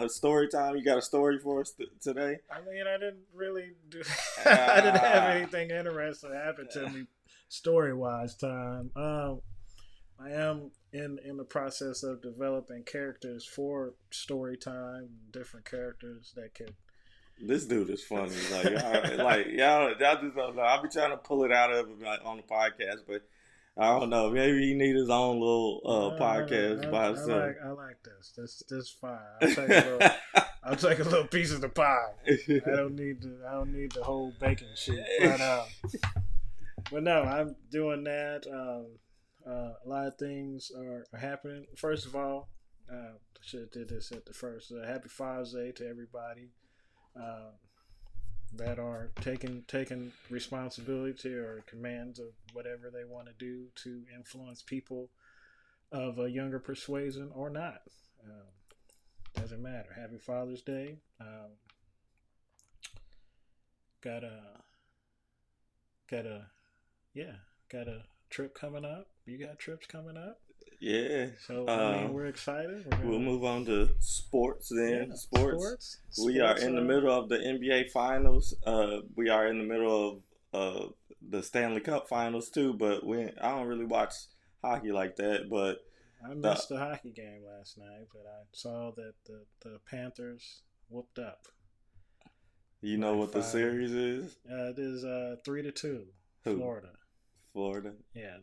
story time, you got a story for us today? I mean, I didn't really do. I didn't have anything interesting happen to me, story-wise. Time. I am in the process of developing characters for story time. Different characters that could. This dude is funny. Y'all just don't know. I'll be trying to pull it out of him on the podcast, but. I don't know. Maybe he need his own little podcast by himself. I like this. This fine. I'll take a little piece of the pie. I don't need the whole bacon shit. But no, I'm doing that. A lot of things are happening. First of all, I should have did this at the first. Happy Father's Day to everybody. That are taking responsibility or commands of whatever they want to do to influence people of a younger persuasion or not. Um, doesn't matter. Happy Father's Day. Got a got a yeah got a trip coming up. You got trips coming up. Yeah. So I mean, we're excited. We're We'll gonna move on to sports then. yeah Sports. sports We are sports. in the middle of the NBA Finals. We are in the middle of the Stanley Cup Finals too. But I don't really watch hockey like that. But I the missed the hockey game last night, but I saw that the Panthers whooped up you know like what the five. series is? It is 3-2, Who? Florida. Florida. Yeah,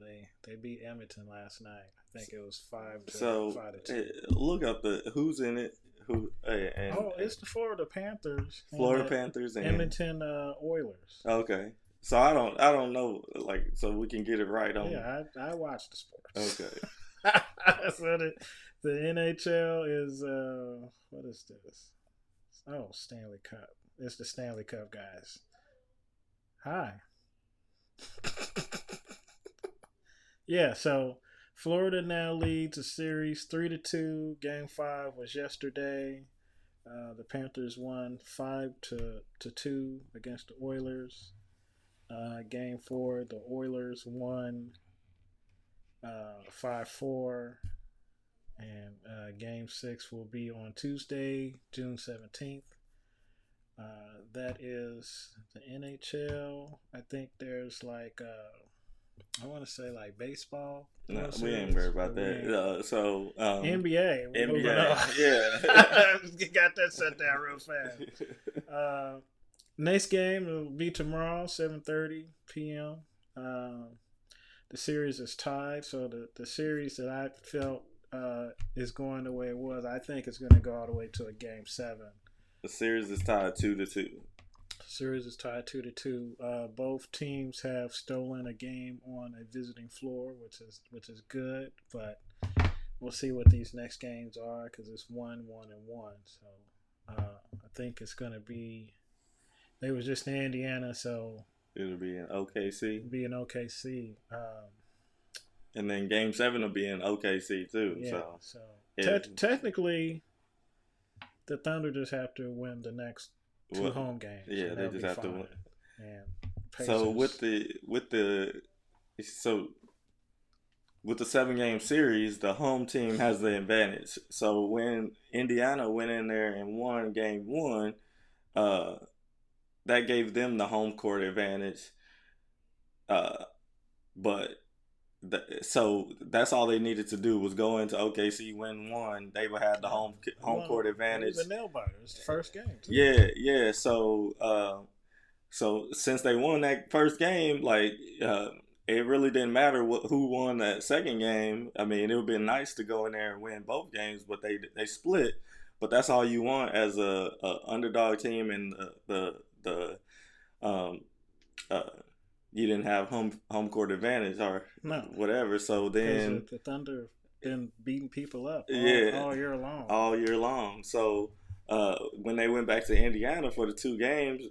they beat Edmonton last night. I think it was five to So 5-2. look up the who's in it. Who and Oh, it's the Florida Panthers and Florida the Panthers and Edmonton Oilers. okay. So I don't know like so we can get it right on. Yeah, I watch the sports. Okay. So the NHL is what is this? Oh, Stanley Cup. It's the Stanley Cup, guys. Hi. Yeah, so Florida now leads the series 3-2. Game 5 was yesterday. The Panthers won 5-2 against the Oilers. Game 4, the Oilers won 5-4. And Game 6 will be on Tuesday, June 17th. That is the NHL. I think there's like I want to say like baseball. No, World we ain't Series, worried about but we ain't. that. So NBA. We're moving NBA, on. yeah. Got that set down real fast. Next game will be tomorrow, 7:30 p.m. The series is tied, so the series that I felt is going the way it was, I think it's going to go all the way to a game 7. The series is tied 2-2. Series is tied 2-2. Both teams have stolen a game on a visiting floor, which is good. But we'll see what these next games are because it's 1-1 and 1. So I think it's gonna be. They was just in Indiana, so It'll be in OKC, it'll be in OKC. and then Game 7 will be in OKC too. Yeah. So Technically, the Thunder just have to win the next two home games. Yeah, they just have to win. And So with the 7-game series, the home team has the advantage. So when Indiana went in there and won Game 1, that gave them the home court advantage. But so that's all they needed to do was go into OKC, win 1. They would have the home court advantage. It was a nail biter. It was the first game. Too. Yeah. So since they won that first game, like it really didn't matter who won that second game. I mean, it would have been nice to go in there and win both games, but they split. But that's all you want as a underdog team, and the you didn't have home court advantage or whatever. So then the Thunder been beating people up all year long. All year long. So when they went back to Indiana for the 2 games,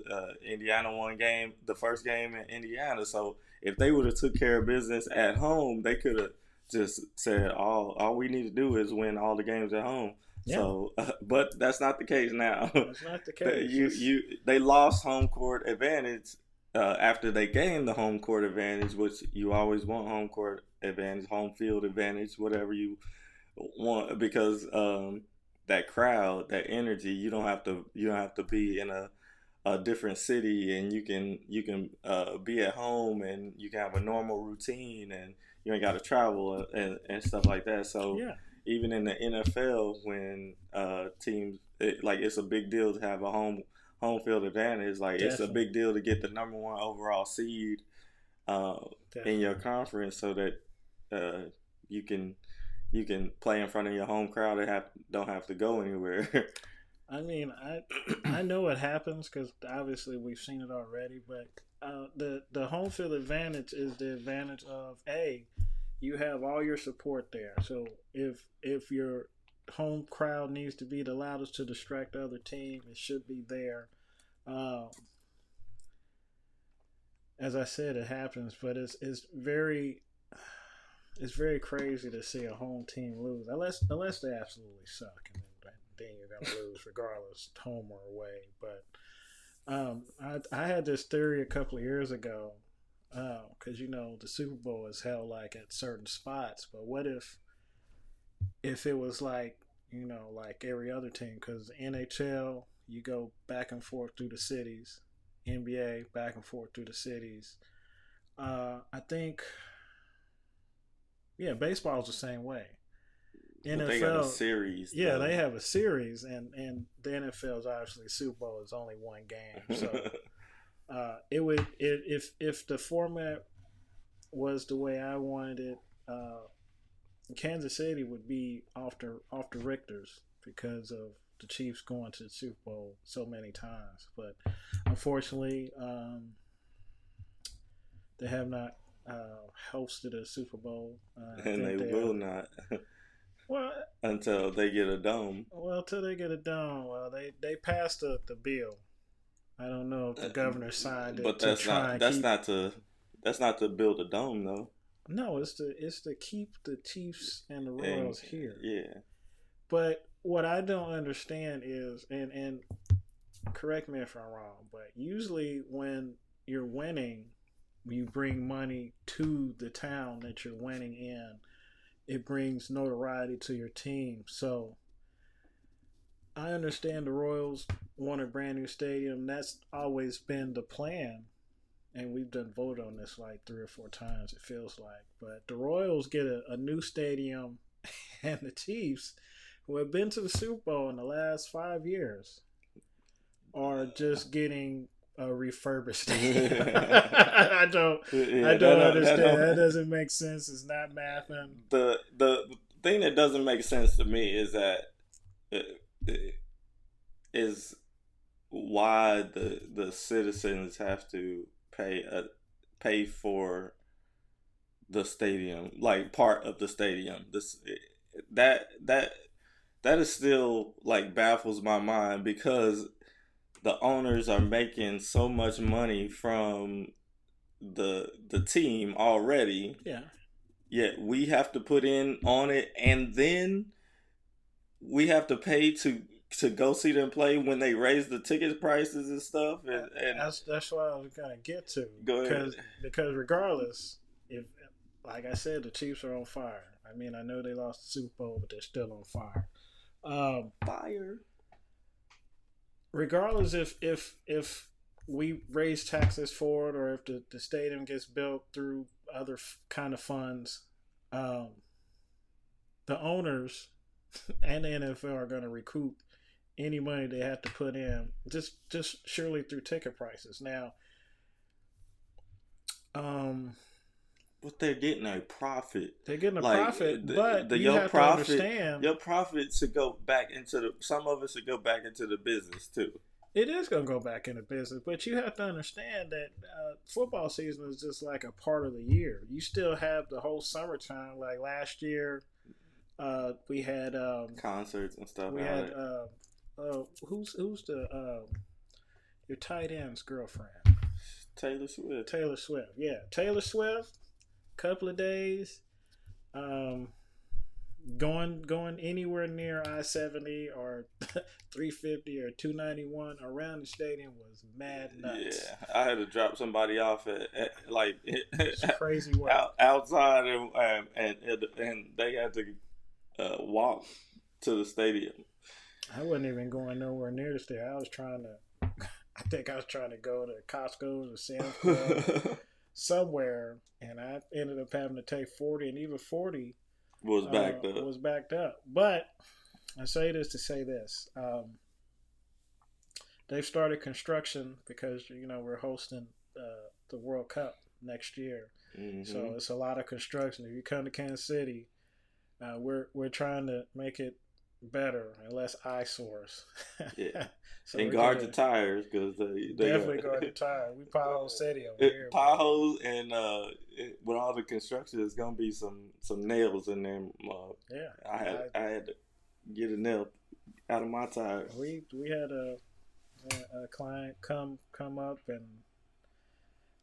Indiana won the first game in Indiana. So if they would have took care of business at home, they could have just said all we need to do is win all the games at home. Yeah. So, but that's not the case now. That's not the case. They lost home court advantage after they gained the home court advantage, which you always want home court advantage, home field advantage, whatever you want, because that crowd, that energy, you don't have to be in a different city, and you can be at home, and you can have a normal routine, and you ain't got to travel and stuff like that. So yeah. Even in the NFL, when teams it's a big deal to have a home field advantage. Like Definitely. It's a big deal to get the number 1 overall seed in your conference, so that you can play in front of your home crowd and don't have to go anywhere. I mean, I know it happens because obviously we've seen it already, but the home field advantage is the advantage of you have all your support there. So if your home crowd needs to be the loudest to distract the other team, it should be there. As I said, it happens, but it's very it's very crazy to see a home team lose, unless they absolutely suck, and then you're gonna lose regardless, home or away. But I had this theory a couple of years ago, because the Super Bowl is held like at certain spots. But what if it was like like every other team? Because NHL, you go back and forth through the cities. NBA, back and forth through the cities. I think, yeah, baseball's the same way. But they got a NFL, series. yeah, Though. they have a series, and the NFL's obviously Super Bowl is only one game, so it would if the format was the way I wanted it, Kansas City would be off the Richters because of the Chiefs going to the Super Bowl so many times. But unfortunately, they have not hosted a Super Bowl. And they will not. Well, until they get a dome. Well, till they get a dome. Well, they passed the bill. I don't know if the governor signed it. But that's not to build a dome though. No, it's to keep the Chiefs and the Royals here. Yeah. But what I don't understand is, and correct me if I'm wrong, but usually when you're winning, you bring money to the town that you're winning in. It brings notoriety to your team. So I understand the Royals want a brand new stadium. That's always been the plan. And we've done voted on this like 3 or 4 times, it feels like. But the Royals get a new stadium, and the Chiefs, who have been to the Super Bowl in the last 5 years, are just getting a refurbished stadium. I don't understand. That doesn't make sense. It's not mathing. The thing that doesn't make sense to me is that is why the citizens have to pay for the stadium, like part of the stadium. That is still like baffles my mind, because the owners are making so much money from the team already. Yeah. Yet we have to put in on it, and then we have to pay to go see them play when they raise the ticket prices and stuff. And that's what I was gonna get to. Go ahead. Because regardless, if like I said, the Chiefs are on fire. I mean, I know they lost the Super Bowl, but they're still on fire. Fire. Regardless, if we raise taxes for it, or if the stadium gets built through other kind of funds, the owners and the NFL are going to recoup any money they have to put in, just surely through ticket prices. Now, but they're getting a profit. They're getting a profit, but you have to understand, your profit should go back into some of it should go back into the business too. It is going to go back into business, but you have to understand that football season is just like a part of the year. You still have the whole summertime. Like last year, we had concerts and stuff. We had who's the your tight end's girlfriend? Taylor Swift. Taylor Swift, yeah. Taylor Swift, couple of days, going anywhere near I-70 or 350 or 291 around the stadium was mad nuts. Yeah, I had to drop somebody off at like it's crazy work outside, and they had to walk to the stadium. I wasn't even going nowhere near the stadium. I think I was trying to go to Costco's or Sam's Club somewhere, and I ended up having to take 40, and even 40 was backed up. But I say this to say this: they've started construction because we're hosting the World Cup next year, so it's a lot of construction. If you come to Kansas City, we're trying to make it better and less eyesores. Yeah. So and guard the tires, because they definitely guard the tires. We pothole city over here. Potholes, and with all the construction, there's gonna be some nails in there. Yeah, I had to get a nail out of my tires. We had a client come up, and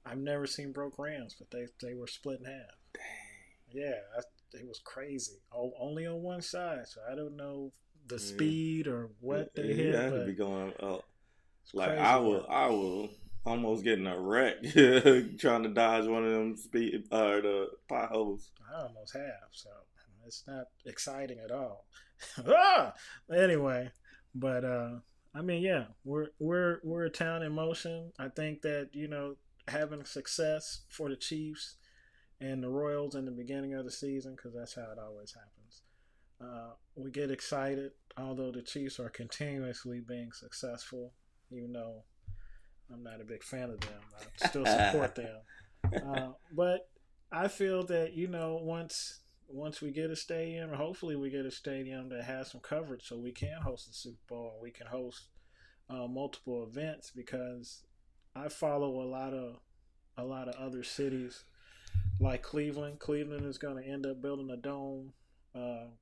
I've never seen broke rims, but they were split in half. Dang. It was crazy. Only on one side, so I don't know the Yeah. speed or what they He hit, had to but be going up. it's Like crazy work. I will almost get in a wreck trying to dodge one of them speed the potholes. I almost have, so it's not exciting at all. Ah! Anyway, but I mean, yeah, we're a town in motion. I think that having success for the Chiefs and the Royals in the beginning of the season, because that's how it always happens. We get excited, although the Chiefs are continuously being successful, even though I'm not a big fan of them. I still support them. But I feel that once we get a stadium, hopefully we get a stadium that has some coverage, so we can host the Super Bowl and we can host multiple events. Because I follow a lot of other cities like Cleveland. Cleveland is going to end up building a dome,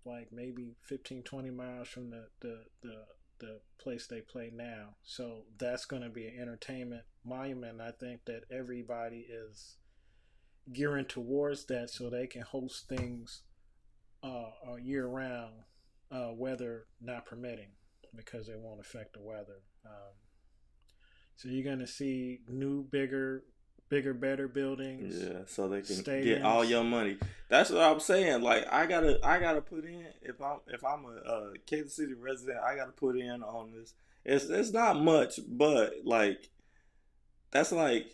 like maybe 15, 20 miles from the place they play now. So that's going to be an entertainment monument. I think that everybody is gearing towards that so they can host things year round, weather not permitting, because it won't affect the weather. So you're going to see new, bigger, better buildings, Yeah, so they can get all stadiums. your money. That's what I'm saying. Like I gotta put in if I'm a Kansas City resident, I gotta put in on this. It's not much, but like that's like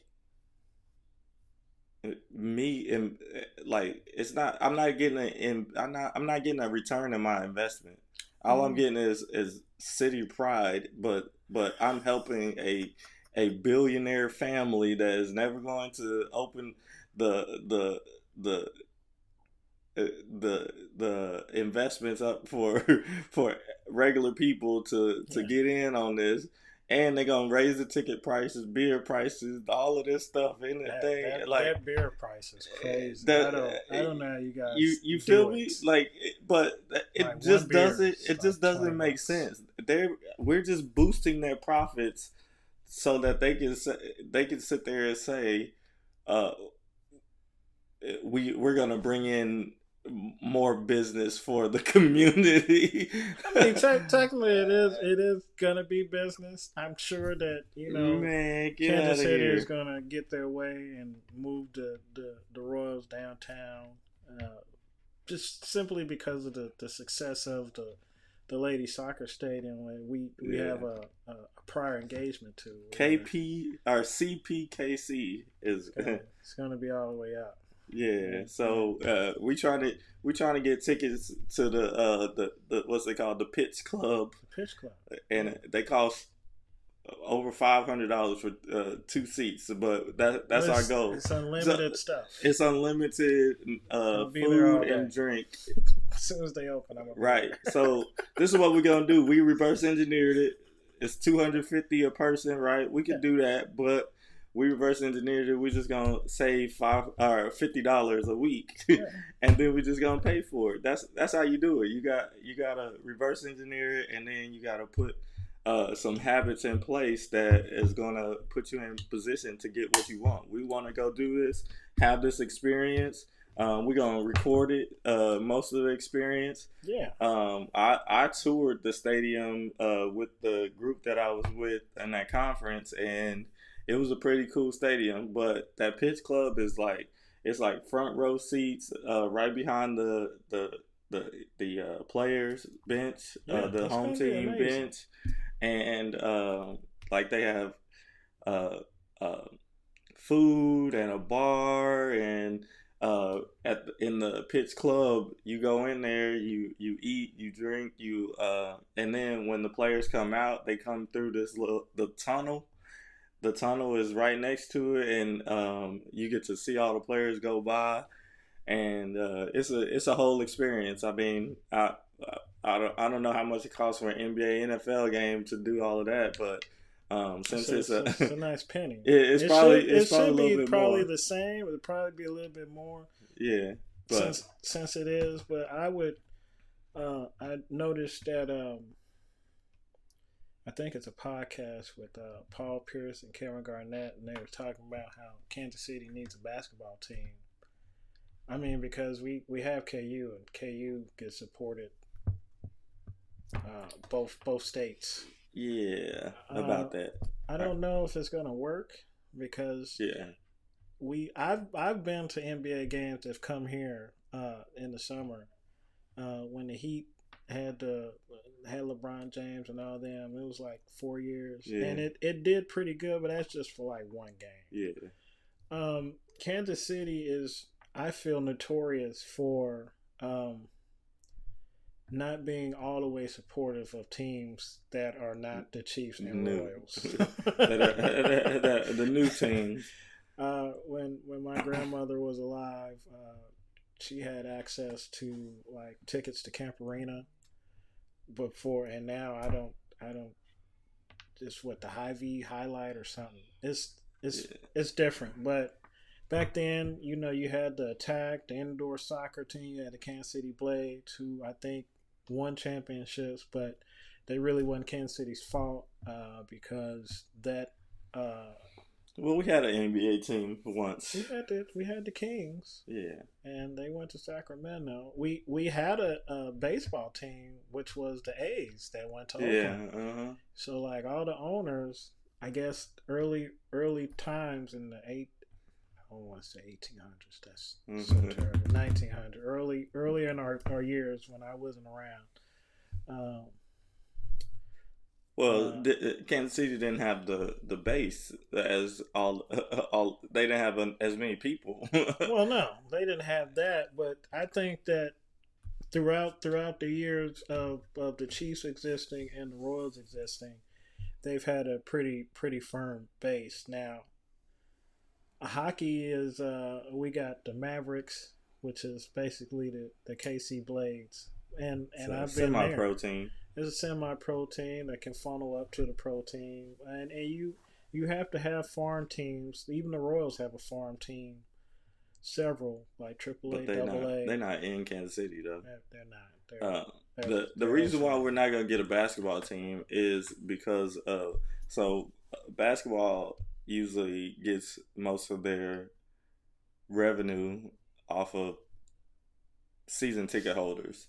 me and like it's not. I'm not getting a return in my investment. All I'm Mm, getting is city pride, but I'm helping a billionaire family that is never going to open the the the the investments up for for regular people to yeah, get in on this, and they're gonna raise the ticket prices, beer prices, all of this stuff in the that thing. that Like that beer price is crazy. that, I don't know how you you guys you feel do me? it. Like, but Like it one just beer doesn't. is It like just 20 doesn't make bucks. sense. We're just boosting their profits so that they can sit there and say, uh, we're gonna bring in more business for the community. I mean, technically, it is gonna be business. I'm sure that Man, get out Kansas of City is here. gonna get their way and move the Royals downtown, just simply because of the success of the lady soccer stadium. Where we have Yeah. a prior engagement to where KP or CPKC it's is gonna it's gonna be all the way up. yeah. And So we trying to get tickets to the what's it called, the Pitch Club, the pitch club, yeah. and they cost over $500 for 2 seats, but Well, that's our goal. it's So unlimited stuff. it's unlimited I'm gonna be there food all day. and drink. As soon as they open, I'm gonna be Right. there. So this is what we're gonna do. We reverse engineered it. It's 250 a person, right? We Yeah, could do that, but we reverse engineered it. We're just gonna save $50 a week, yeah, and then we're just gonna pay for it. That's how you do it. You gotta reverse engineer it, and then you gotta put some habits in place that is gonna put you in position to get what you want. We want to go do this, have this experience. We're gonna record it, most of the experience. yeah. I toured the stadium with the group that I was with in that conference, and it was a pretty cool stadium. But that pitch club is like it's like front row seats, right behind the players bench, Yeah, the it's home gonna be team amazing. bench, and like they have uh, uh, food and a bar and in the Pitts Club, you go in there, you eat, you drink, and then when the players come out, they come through the tunnel. The tunnel is right next to it, and you get to see all the players go by, and it's a whole experience. I mean, I don't know how much it costs for an NBA NFL game to do all of that, but It's since a, it's it's, a a, it's a nice penny. it's It probably should it's it probably a should little be bit probably more. the same. It'd probably be a little bit more Yeah, but since it is. But I noticed that I think it's a podcast with Paul Pierce and Kevin Garnett, and they were talking about how Kansas City needs a basketball team, I mean, because we have KU and KU gets supported both states. Yeah, Uh, about that. I don't know if it's gonna work because Yeah, I've been to NBA games that've come here in the summer when the Heat had the had LeBron James and all them. It was like 4 years, yeah, and it did pretty good, but that's just for like one game. yeah. Kansas City is, I feel, notorious for not being all the way supportive of teams that are not the Chiefs and New Royals. that are the new teams. When my grandmother was alive, she had access to like tickets to Camp Arena before, and now I don't. It's what the High V highlight or something. Yeah, It's different, but back then, you had the Attack, the indoor soccer team, you had the Kansas City Blades, who I think won championships, but they really wasn't Kansas City's fault because that well, we had an NBA team once. we had the Kings, Yeah, and they went to Sacramento. We had a baseball team, which was the A's, that went to yeah, Oakland. uh-huh. So like all the owners, I guess early times in the I don't want to say 1800s. That's so terrible. 1900, early in our years when I wasn't around. Um, Well, uh, Kansas City didn't have the base as all. They didn't have as many people. well, no, they didn't have that, but I think that throughout the years of the Chiefs existing and the Royals existing, they've had a pretty firm base. Now, hockey is we got the Mavericks, which is basically the KC Blades, and So I've been there. semi-protein. It's a semi-pro team that can funnel up to the pro team, and you have to have farm teams. Even the Royals have a farm team. Several like But AAA, Double they're A. not in Kansas City though. They're not. Uh, the They're reason why elsewhere. we're not gonna get a basketball team is because of basketball usually gets most of their revenue off of season ticket holders.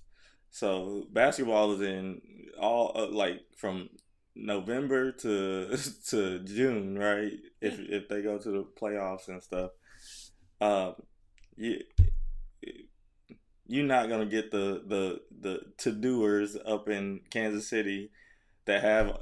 So basketball is in all like from November to to June, right? Yeah, If they go to the playoffs and stuff, um, you you're not gonna get the to doers up in Kansas City that have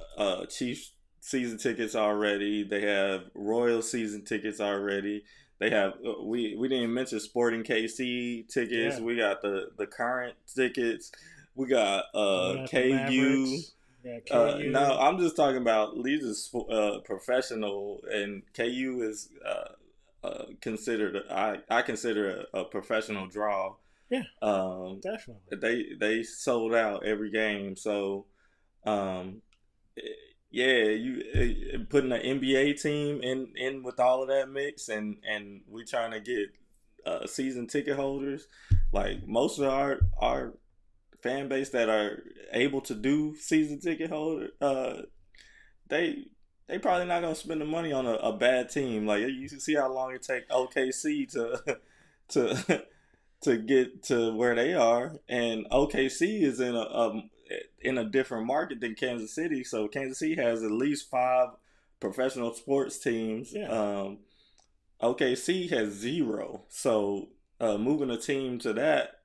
Chiefs season tickets already. They have Royal season tickets already. They have we didn't even mention Sporting KC tickets. yeah. We got the current tickets. We got Going at the KU. Mavericks. Yeah, No, KU. I'm just talking about these is professional, and KU is considered. I consider a professional draw. Yeah, Um, definitely. they sold out every game, so um, yeah, you putting an NBA team in with all of that mix, and we trying to get season ticket holders. Like most of our fan base that are able to do season ticket holder, they they probably not gonna spend the money on a bad team. Like you can see how long it take OKC to to to get to where they are, and OKC is in a different market than Kansas City. So Kansas City has at least five professional sports teams. Yeah, OKC has zero. So moving a team to that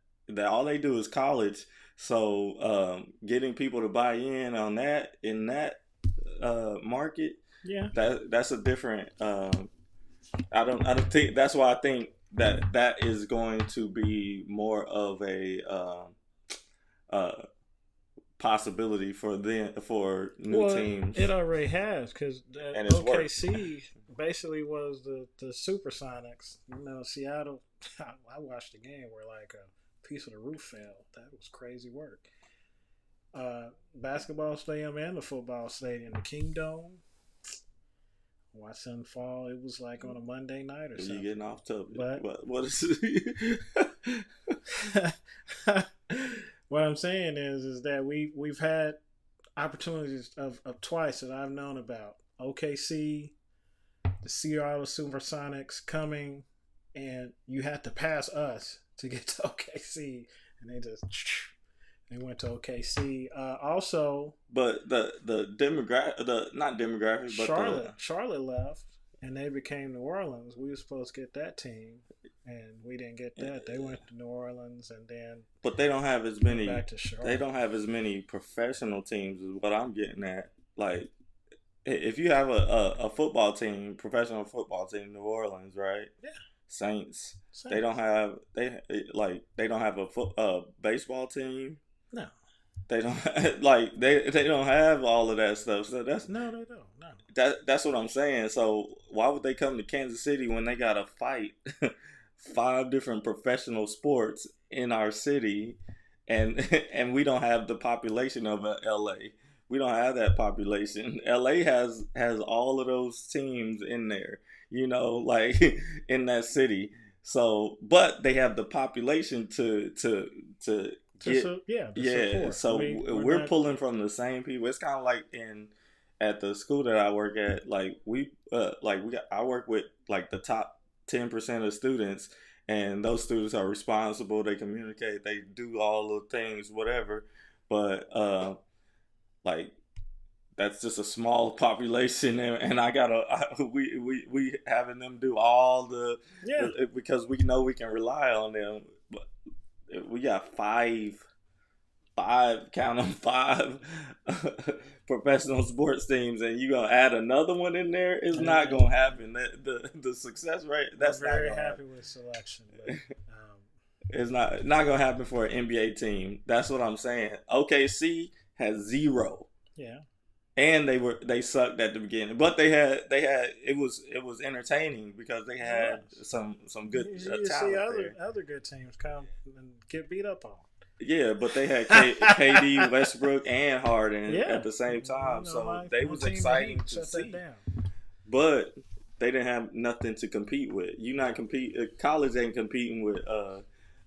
all they do is college. So getting people to buy in on that in that market, yeah, that's a different. I don't think that's why I think that is going to be more of a uh, possibility for new well, teams, it already has because and it's worked. OKC basically was the Supersonics. Seattle. I watched the game where like a piece of the roof fell. That was crazy work. Basketball stadium and the football stadium, the Kingdome. Watch them fall. It was like on a Monday night or You something. getting off topic? But What is it? what I'm saying is that we've had opportunities of twice that I've known about. OKC, the Seattle Supersonics coming and you had to pass us to get to OKC, and they went to OKC. Also, But the demographic, the not demographic, but Charlotte left, and they became New Orleans. We were supposed to get that team, and we didn't get that. They went to New Orleans, and then but they don't have as many. back to Charlotte. They don't have as many professional teams. Is what I'm getting at. Like, if you have a football team, professional football team, New Orleans, right? Yeah. Saints. They don't have a baseball team. No. They don't they don't have all of that stuff. So that's no, they don't. No. That's what I'm saying. So why would they come to Kansas City when they got to fight 5 different professional sports in our city, and we don't have the population of LA. We don't have that population. LA has all of those teams in there, like in that city. So, but they have the population to support. So we're pulling from the same people. It's kind of like at the school that I work at. Like I work with like the top 10% of students, and those students are responsible. They communicate. They do all the things, whatever. But like that's just a small population, and we having them do all the because we know we can rely on them. But we got five count them 5 professional sports teams, and you gonna add another one in there? It's not gonna happen. The success rate. That's I'm very not happy happen. with selection. But, it's not gonna happen for an NBA team. That's what I'm saying. OKC has 0. Yeah. And they sucked at the beginning, but they had it was entertaining because they had some good you talent see there. other good teams come and get beat up on. Yeah, but they had KD, Westbrook, and Harden at the same time, they was exciting to see. But they didn't have nothing to compete with. College ain't competing with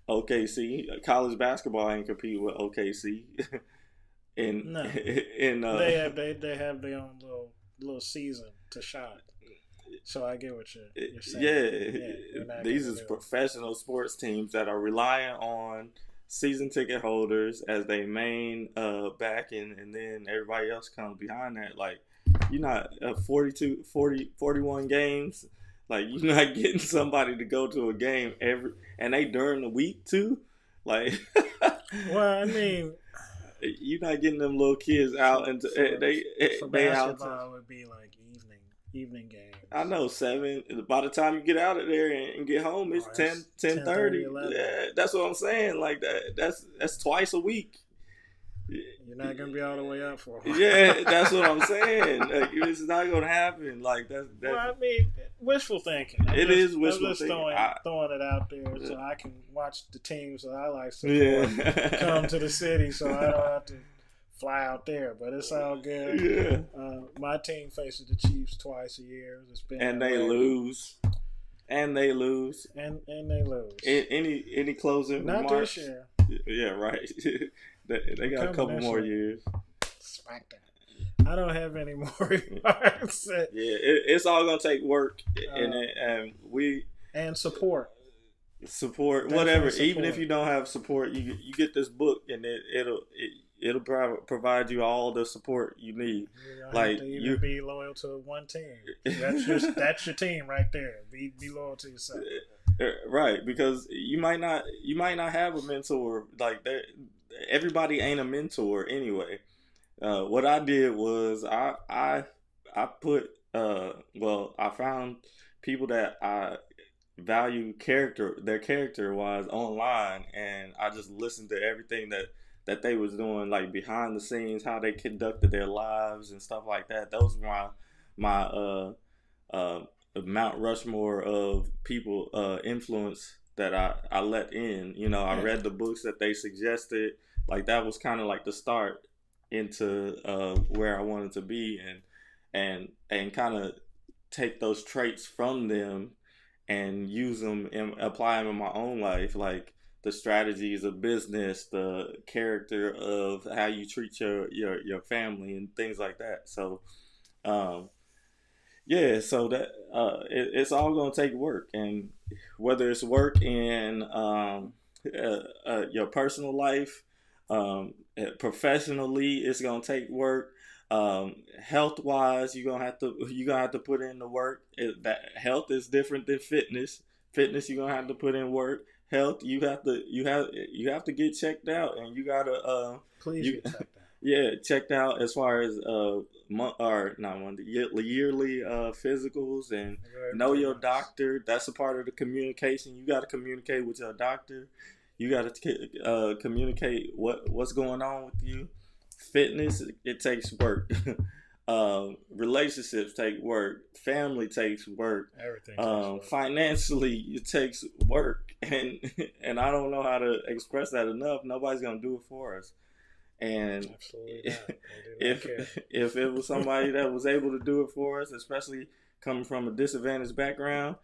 OKC. College basketball ain't competing with OKC. They have their own little season to shine. So I get what you're saying. Yeah, these is professional sports teams that are relying on season ticket holders as their main backing, and then everybody else comes behind that. Like, you're not 41 games. Like, you're not getting somebody to go to a game and they during the week too. Like, well, I mean, you're not getting them little kids out and they basketball out. Would be like evening games. I know 7. By the time you get out of there and get home, it's 10:30. Yeah, that's what I'm saying. Like that's twice a week. You're not gonna be all the way up for a while. Yeah, that's what I'm saying. Like, it's not gonna happen. Like that's. Well, I mean, wishful thinking. It is wishful I'm just thinking. Throwing it out there so I can watch the teams that I like support come to the city, so I don't have to fly out there. But it's all good. Yeah. My team faces the Chiefs twice a year. And they lose. And they lose. And they lose. Any closing remarks? Not this year. Yeah, right. They got a couple more years. Smack that. I don't have any more remarks. It's all gonna take work, and support. Whatever. Even if you don't have support, you get this book, and it'll provide you all the support you need. You don't have to even be loyal to one team. That's your team right there. Be loyal to yourself. Right, because you might not have a mentor. Like, everybody ain't a mentor anyway. What I did was I put I found people that I value their character wise online, and I just listened to everything that they was doing, like behind the scenes, how they conducted their lives and stuff like that. Those were my Mount Rushmore of people influence that I let in. I read the books that they suggested. Like, that was kind of like the start into where I wanted to be, and kind of take those traits from them and use them and apply them in my own life, like the strategies of business, the character of how you treat your family and things like that. So so that it's all gonna take work, and whether it's work in your personal life, professionally, it's gonna take work. Health wise, you're gonna have to put in the work. That health is different than fitness. Fitness, you're gonna have to put in work. Health, you have to get checked out, and you gotta Please get checked out. yeah, checked out as far as yearly physicals, and know your doctor. That's a part of the communication. You got to communicate with your doctor. You got to communicate what's going on with you. Fitness, it takes work. Relationships take work. Family takes work. Everything takes work. Financially, it takes work, and I don't know how to express that enough. Nobody's gonna do it for us. And if it was somebody that was able to do it for us, especially coming from a disadvantaged background,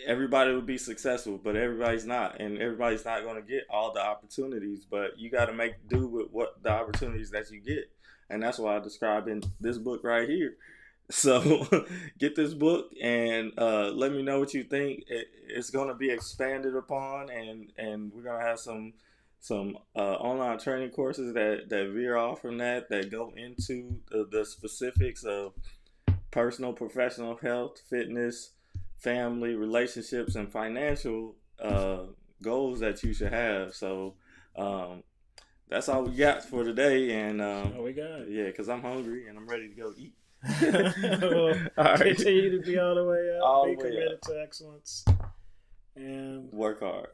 everybody would be successful, but everybody's not, and everybody's not going to get all the opportunities. But you got to make do with what the opportunities that you get, and that's why I describe in this book right here. So get this book and let me know what you think. It's going to be expanded upon, and we're going to have some online training courses that veer off from that go into the specifics of personal, professional health, fitness, family, relationships, and financial goals that you should have. So that's all we got for today. And all we got. Yeah, because I'm hungry and I'm ready to go eat. Well, all right. Continue to be all the way up. Be committed to excellence. And work hard.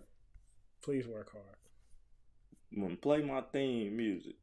Please work hard. I'm going to play my theme music.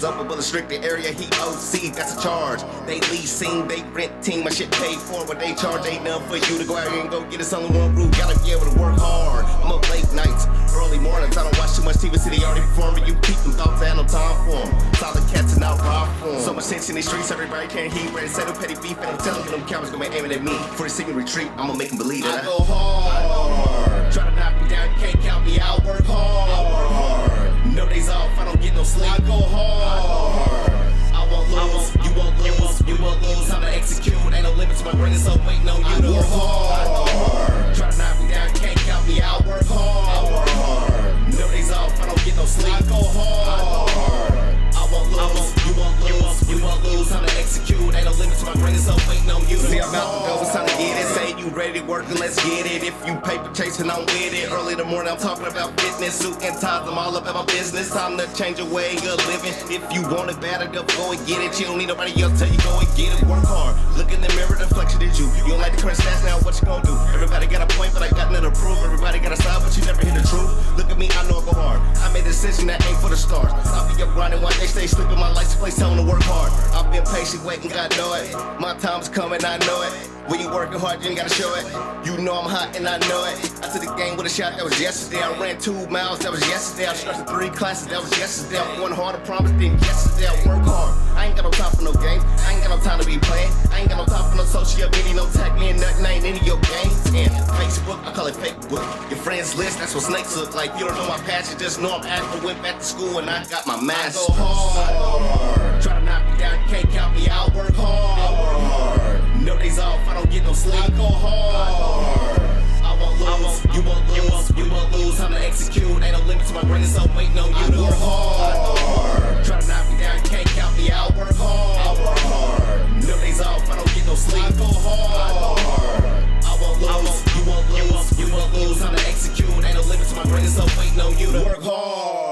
Up above the restricted area, he OC, that's a charge. They leasing, they rent team, my shit paid for, what they charge ain't nothing for you to go out here and go get us on the one roof. Gotta be able to work hard. I'm up late nights, early mornings. I don't watch too much TV, city already performing. You keep them thoughts, I have no time for them. Solid cats and out raw for them. So much sense in these streets, everybody can't heat. Ready to settle petty beef, and I'm telling you, them cameras gonna be aiming at me. For the see me retreat, I'm gonna make them believe that I go hard. Try to knock me down, you can't count me out. Work hard. No days off, I don't get no sleep. I go hard. I won't lose, you won't lose, you won't lose. Time to execute, ain't no limit to my brain, so waiting on you to work hard. Try to knock me down, can't count me out. Work hard. No days off, I don't get no sleep. I go hard. I won't lose, you won't lose, you won't lose. Time to execute, ain't no limit to my brain, so waiting on you to see, I'm out the door, it's time to get it. Say you ready to work, and let's get it. If you paper chasing, I'm with it. Early in the morning, I'm talking about fitness, suit and ties, I'm all about my business. Time to change your way of living. If you want it bad enough, go and get it. You don't need nobody else tell you go and get it. Work hard, look in the mirror, the reflection is you. You don't like the current stats, now what you gonna do? Everybody got a point, but I got nothing to prove. Everybody got a side, but you never hear the truth. Look at me, I know I go hard. I made a decision that ain't for the stars. I'll be up grinding one day, stay sleeping. My license plate telling to work hard. I've been patient, waiting, God know it. My time's coming, I know it. When you working hard, you ain't gotta show it. You know I'm hot and I know it. I took the game with a shot, that was yesterday. I ran 2 miles, that was yesterday. I stressed 3 classes, that was yesterday. I'm going hard, I promise, then yesterday. I work hard. I ain't got no time for no games. I ain't got no time to be playing. I ain't got no time for no social media, no tag me and nothing. I ain't any of your games. And Facebook, I call it fake book. Your friends list, that's what snakes look like. You don't know my passion, just know I'm acting. Went back to school and I got my master. I go hard. Try to knock me down, you can't count me out. Work hard. No days off, I don't get no sleep. I go hard. I won't lose, you won't lose, you won't lose. Time to execute, ain't no limit to my brain, so waiting on you to work hard. Try to knock me down, you can't count me out. Work hard. No days off, I don't get no sleep. I go hard. I won't lose, you won't lose, you won't lose. Time to execute, ain't no limit to my brain, so waiting on you to work hard.